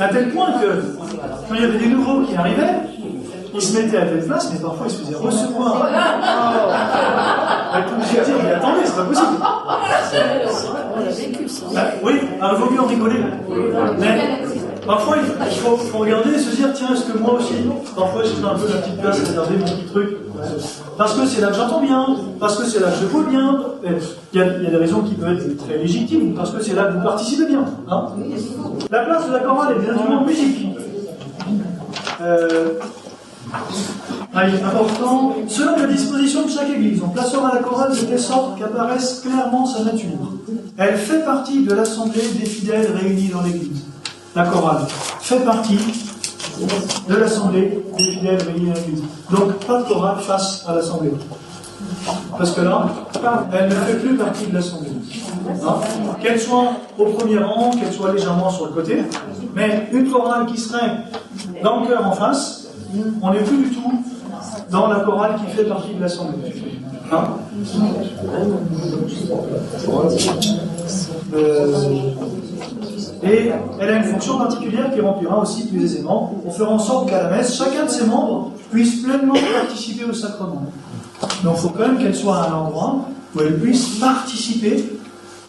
À tel point que, quand il y avait des nouveaux qui arrivaient, ils se mettaient à telle place, mais parfois ils se faisaient recevoir. J'ai dit, mais attendez, c'est pas possible. Oui, il vaut mieux en rigoler. Mais parfois, il faut regarder et se dire, tiens, est-ce que moi aussi, parfois j'ai fait un peu la petite place, réserver mon petit truc. Parce que c'est là que j'entends bien, parce que c'est là que je vois bien. Il y a des raisons qui peuvent être très légitimes, parce que c'est là que vous participez bien. Hein. La place de la chorale est bien sûr en musique. Important. Selon la disposition de chaque église, on placera la chorale de telle sorte qu'apparaisse clairement sa nature. Elle fait partie de l'assemblée des fidèles réunis dans l'église. La chorale fait partie de l'assemblée des fidèles réunis dans l'église. Donc, pas de chorale face à l'assemblée. Parce que là, elle ne fait plus partie de l'assemblée. Hein? Qu'elle soit au premier rang, qu'elle soit légèrement sur le côté, mais une chorale qui serait dans le chœur en face, on n'est plus du tout dans la chorale qui fait partie de l'assemblée. Hein? Et elle a une fonction particulière qui remplira aussi plus aisément. On fera en sorte qu'à la messe, chacun de ses membres puisse pleinement participer au sacrement. Donc il faut quand même qu'elle soit à un endroit où elle puisse participer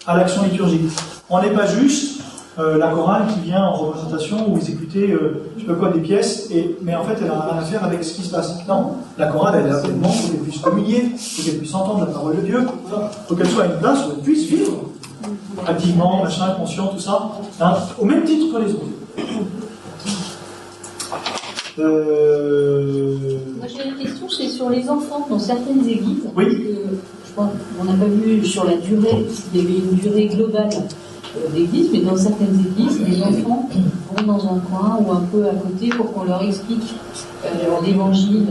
à l'action liturgique. On n'est pas juste la chorale qui vient en représentation ou exécuter je sais pas quoi des pièces, mais en fait elle n'a rien à faire avec ce qui se passe. Non, la chorale elle est là pleinement pour qu'elle puisse communier, pour qu'elle puisse entendre la parole de Dieu, pour qu'elle soit à une place où elle puisse vivre activement, machin, conscient, tout ça, hein, au même titre que les autres. Moi j'ai une question, c'est sur les enfants dans certaines églises. Oui. Je pense qu'on n'a pas vu sur la durée, il y avait une durée globale d'église, mais dans certaines églises, les enfants vont dans un coin ou un peu à côté pour qu'on leur explique l'évangile,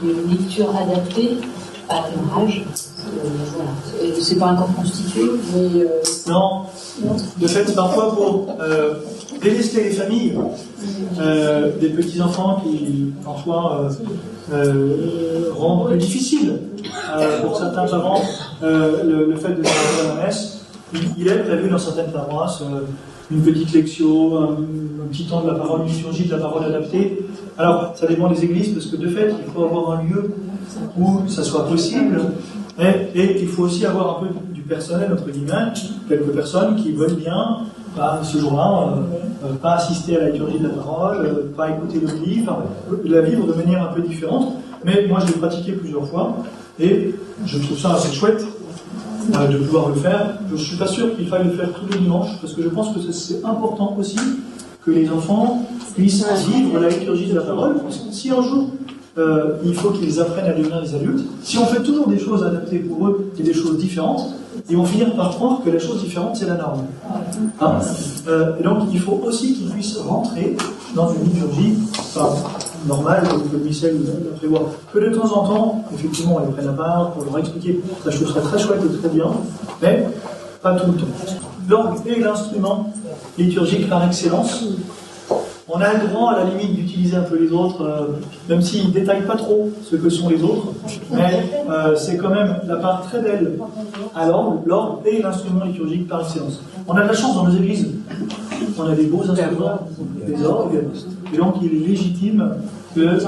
une lecture adaptée à leur âge. Voilà. C'est pas encore constitué, mais. Non. De fait, parfois pour délester les familles, des petits-enfants qui parfois rendent plus difficile pour certains parents le fait de faire à la messe. Il est prévu dans certaines paroisses une petite lectio, un petit temps de la parole liturgique, de la parole adaptée. Alors, ça dépend des églises, parce que de fait, il faut avoir un lieu où ça soit possible, et il faut aussi avoir un peu du personnel, entre guillemets, quelques personnes qui veulent bien, ce jour-là, pas assister à la liturgie de la parole, pas écouter le livre, la vivre de manière un peu différente. Mais moi, je l'ai pratiqué plusieurs fois, et je trouve ça assez chouette de pouvoir le faire. Je ne suis pas sûr qu'il faille le faire tous les dimanches, parce que je pense que c'est important aussi que les enfants puissent vivre la liturgie de la parole, parce que si un jour il faut qu'ils apprennent à devenir des adultes, si on fait toujours des choses adaptées pour eux et des choses différentes, ils vont finir par croire que la chose différente c'est la norme. Hein, et donc il faut aussi qu'ils puissent rentrer dans une liturgie normale, comme Michel l'a prévoit. Que de temps en temps, effectivement, on les prenne à part pour leur expliquer. Ça, je trouve ça très chouette et très bien, mais pas tout le temps. L'orgue est l'instrument liturgique par excellence. On a le droit, à la limite, d'utiliser un peu les autres, même s'ils ne détaillent pas trop ce que sont les autres, mais c'est quand même la part très belle à l'orgue. L'orgue est l'instrument liturgique par excellence. On a de la chance dans nos églises. On a des beaux instruments, des orgues, et donc il est légitime que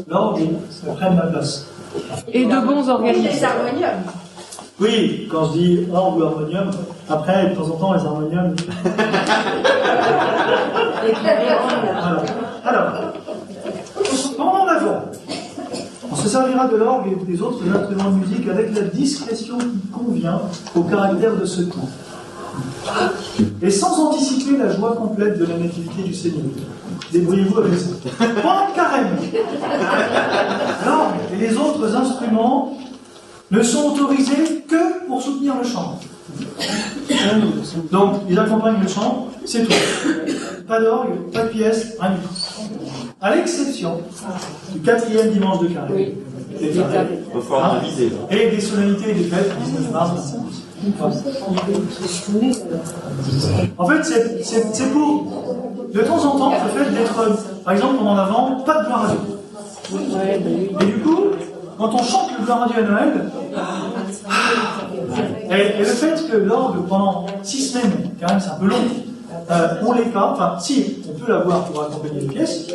l'orgue prenne la place. Et de bons organismes. Les harmoniums. Oui, quand je dis orgue ou harmonium, après, de temps en temps, les harmoniums. Alors, pendant l'avant, on se servira de l'orgue et des autres instruments de musique avec la discrétion qui convient au caractère de ce temps. Et sans anticiper la joie complète de la nativité du Seigneur. Débrouillez-vous avec ça. Pendant le carême, l'orgue et les autres instruments ne sont autorisés que pour soutenir le chant. Donc, ils accompagnent le chant, c'est tout. Pas d'orgue, pas de pièce, rien du tout. À l'exception du 4e dimanche de carême. Et des solennités et des fêtes, 19 mars. En fait, c'est pour, de temps en temps, le fait d'être, par exemple, pendant l'Avent, pas de gloire à Dieu. Et du coup, quand on chante le gloire à Dieu à Noël, et le fait que l'orgue, pendant 6 semaines, quand même c'est un peu long, on l'ait pas, enfin si, on peut l'avoir pour accompagner les pièces,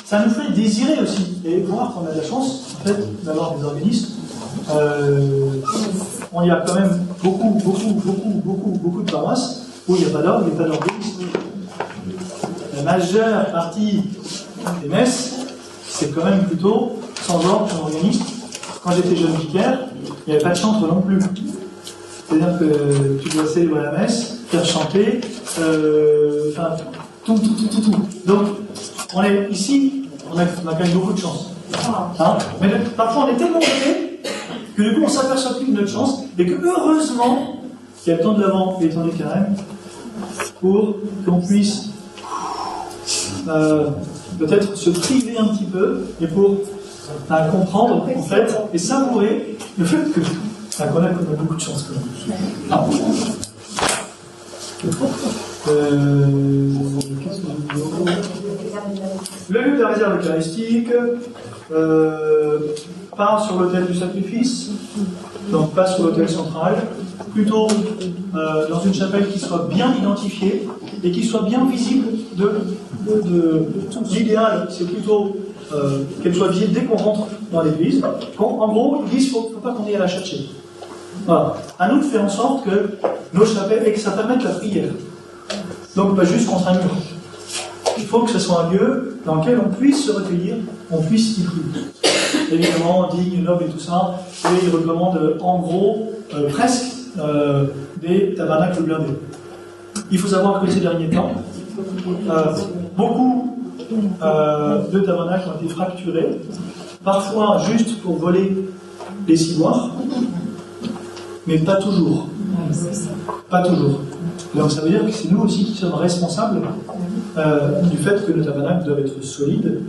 ça nous fait désirer aussi, et voir qu'on a de la chance, en fait, d'avoir des organismes. On y a quand même beaucoup de paroisses où il n'y a pas d'orgue et pas d'organisme. La majeure partie des messes, c'est quand même plutôt sans orgue, sans organisme. Quand j'étais jeune vicaire, il n'y avait pas de chantre non plus. C'est-à-dire que tu dois célébrer la messe, faire chanter, enfin, tout. Donc, on est ici, on a quand même beaucoup de chance. Hein, mais parfois, on est tellement heureux que du coup, on s'aperçoit plus de notre chance et que heureusement, il y a le temps de l'Avent et le temps du carême pour qu'on puisse peut-être se priver un petit peu et pour comprendre en fait et savourer le fait que qu'on a beaucoup de chance quand même. Le lieu de la réserve eucharistique part sur l'autel du sacrifice, donc pas sur l'autel central, plutôt dans une chapelle qui soit bien identifiée et qui soit bien visible l'idéal, c'est plutôt qu'elle soit visible dès qu'on rentre dans l'église. En gros, l'église, il ne faut pas qu'on ait à la chercher. Voilà. À nous de faire en sorte que nos chapelles, et que ça permette la prière. Donc pas juste contre un mur. Il faut que ce soit un lieu dans lequel on puisse se recueillir, on puisse y prier. Évidemment, digne, noble et tout ça, et il recommande en gros presque des tabernacles blindés. Il faut savoir que ces derniers temps, beaucoup de tabernacles ont été fracturés, parfois juste pour voler les ciboires, mais pas toujours. Pas toujours. Donc ça veut dire que c'est nous aussi qui sommes responsables du fait que nos tabernacles doivent être solides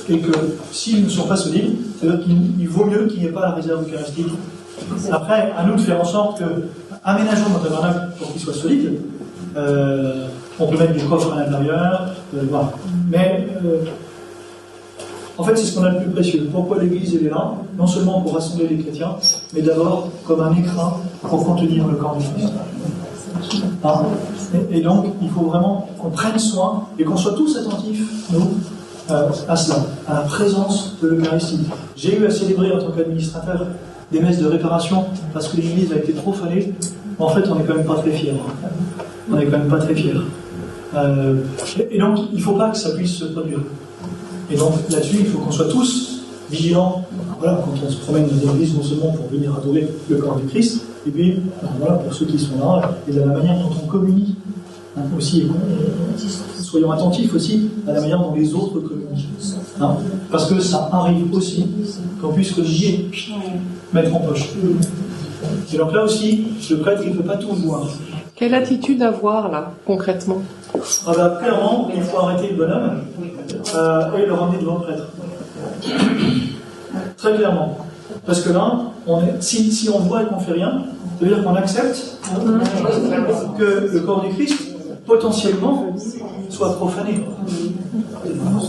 et que s'ils ne sont pas solides, c'est-à-dire qu'il vaut mieux qu'il n'y ait pas la réserve eucharistique. Après, à nous de faire en sorte que aménageons nos tabernacles pour qu'ils soient solides. On peut mettre des coffres à l'intérieur, voilà. Mais en fait, c'est ce qu'on a le plus précieux. Pourquoi l'Église est là? Non seulement pour rassembler les chrétiens, mais d'abord comme un écrin pour contenir le corps du Christ. Et donc, il faut vraiment qu'on prenne soin et qu'on soit tous attentifs, nous, à cela, à la présence de l'Eucharistie. J'ai eu à célébrer en tant qu'administrateur des messes de réparation parce que l'Église a été trop fanée. En fait, on n'est quand même pas très fiers. On n'est quand même pas très fiers. Et donc, il ne faut pas que ça puisse se produire. Et donc, là-dessus, il faut qu'on soit tous vigilants. Voilà, quand on se promène dans l'église, non seulement pour venir adorer le corps du Christ, et puis, voilà, pour ceux qui sont là, et de la manière dont on communie aussi. Soyons attentifs aussi à la manière dont les autres communient. Parce que ça arrive aussi qu'on puisse relier, mettre en poche. Et donc là aussi, le prêtre, il ne peut pas tout voir. Quelle attitude avoir là, concrètement? Clairement, il faut arrêter le bonhomme et le ramener devant le prêtre. Très clairement. Parce que là, si on voit et qu'on ne fait rien, ça veut dire qu'on accepte que le corps du Christ, potentiellement, soit profané.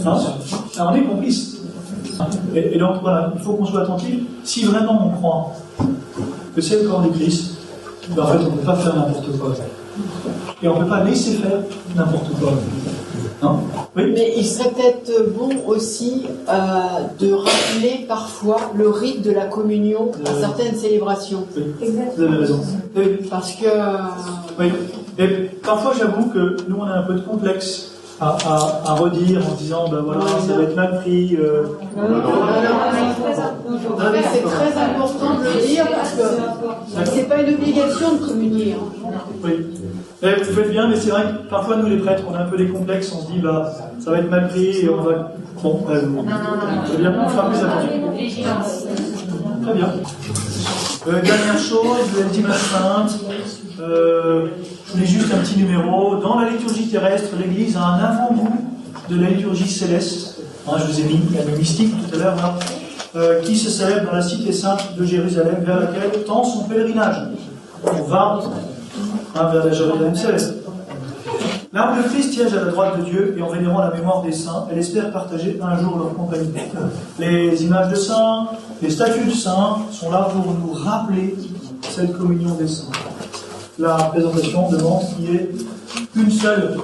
Alors, on est complice. Et donc, voilà, il faut qu'on soit attentif. Si vraiment on croit que c'est le corps du Christ, ben en fait, on ne peut pas faire n'importe quoi. Et on ne peut pas laisser faire n'importe quoi. Non? Oui. Mais il serait peut-être bon aussi de rappeler parfois le rite de la communion à certaines célébrations. Oui. Vous avez raison. Oui. Parce que... Oui. Et parfois, j'avoue que nous, on a un peu de complexe à redire en disant ben voilà, ça va être mal pris. C'est très important de le dire parce que c'est pas une obligation de communier. Hein. Oui. Et vous faites bien, mais c'est vrai que parfois nous les prêtres, on a un peu des complexes, on se dit bah ça va être mal pris et on va. Bon, c'est bien, on fera plus attention. Très bien. Dernière chose, le dimanche sainte. Je voulais juste un petit numéro. Dans la liturgie terrestre, l'Église a un avant-goût de la liturgie céleste. Je vous ai mis la mystique tout à l'heure, qui se célèbre dans la cité sainte de Jérusalem, vers laquelle tend son pèlerinage. On va vers la Jérusalem céleste. Là où le Christ siège à la droite de Dieu et en vénérant la mémoire des saints, elle espère partager un jour leur compagnie. Les images de saints, les statues de saints sont là pour nous rappeler cette communion des saints. La présentation demande qu'il y ait une seule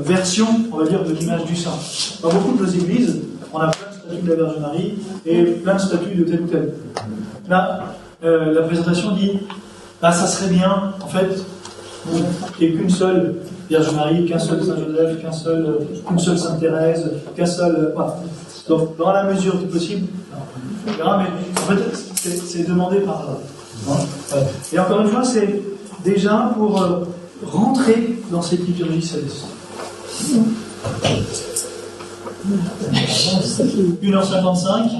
version, on va dire, de l'image du saint. Dans beaucoup de nos églises, on a plein de statues de la Vierge Marie et plein de statues de tel ou tel. Là, la présentation dit ça serait bien, en fait, qu'il n'y ait qu'une seule Vierge Marie, qu'un seul Saint Joseph, qu'une seule Sainte Thérèse, qu'un seul. Voilà. Donc, dans la mesure du possible, mais en fait, c'est demandé par. Et encore une fois, c'est déjà pour rentrer dans cette liturgie céleste. 1h55.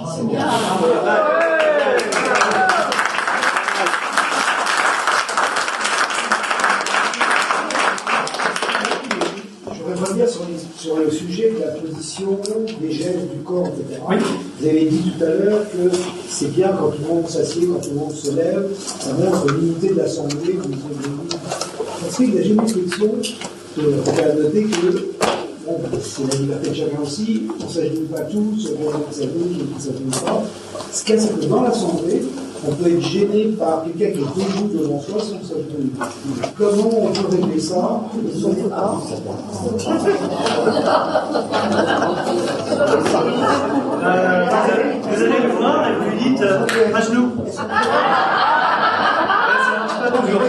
Je voudrais revenir sur le sujet de la position, des gestes du corps, etc. Oui. Vous avez dit tout à l'heure que c'est bien quand tout le monde s'assied, quand tout le monde se lève, ça montre l'unité de l'Assemblée. Parce qu'il y a jamais une réflexion à noter que bon, c'est la liberté de chacun aussi, on ne s'agenouille pas tous, on ne s'agenouille pas. Ce qu'il y a, c'est que dans l'Assemblée, on peut être gêné par quelqu'un qui est debout devant soi sans s'agenouiller. Comment on peut régler ça? Vous allez le voir et vous lui dites à genoux. Ça marche pas toujours.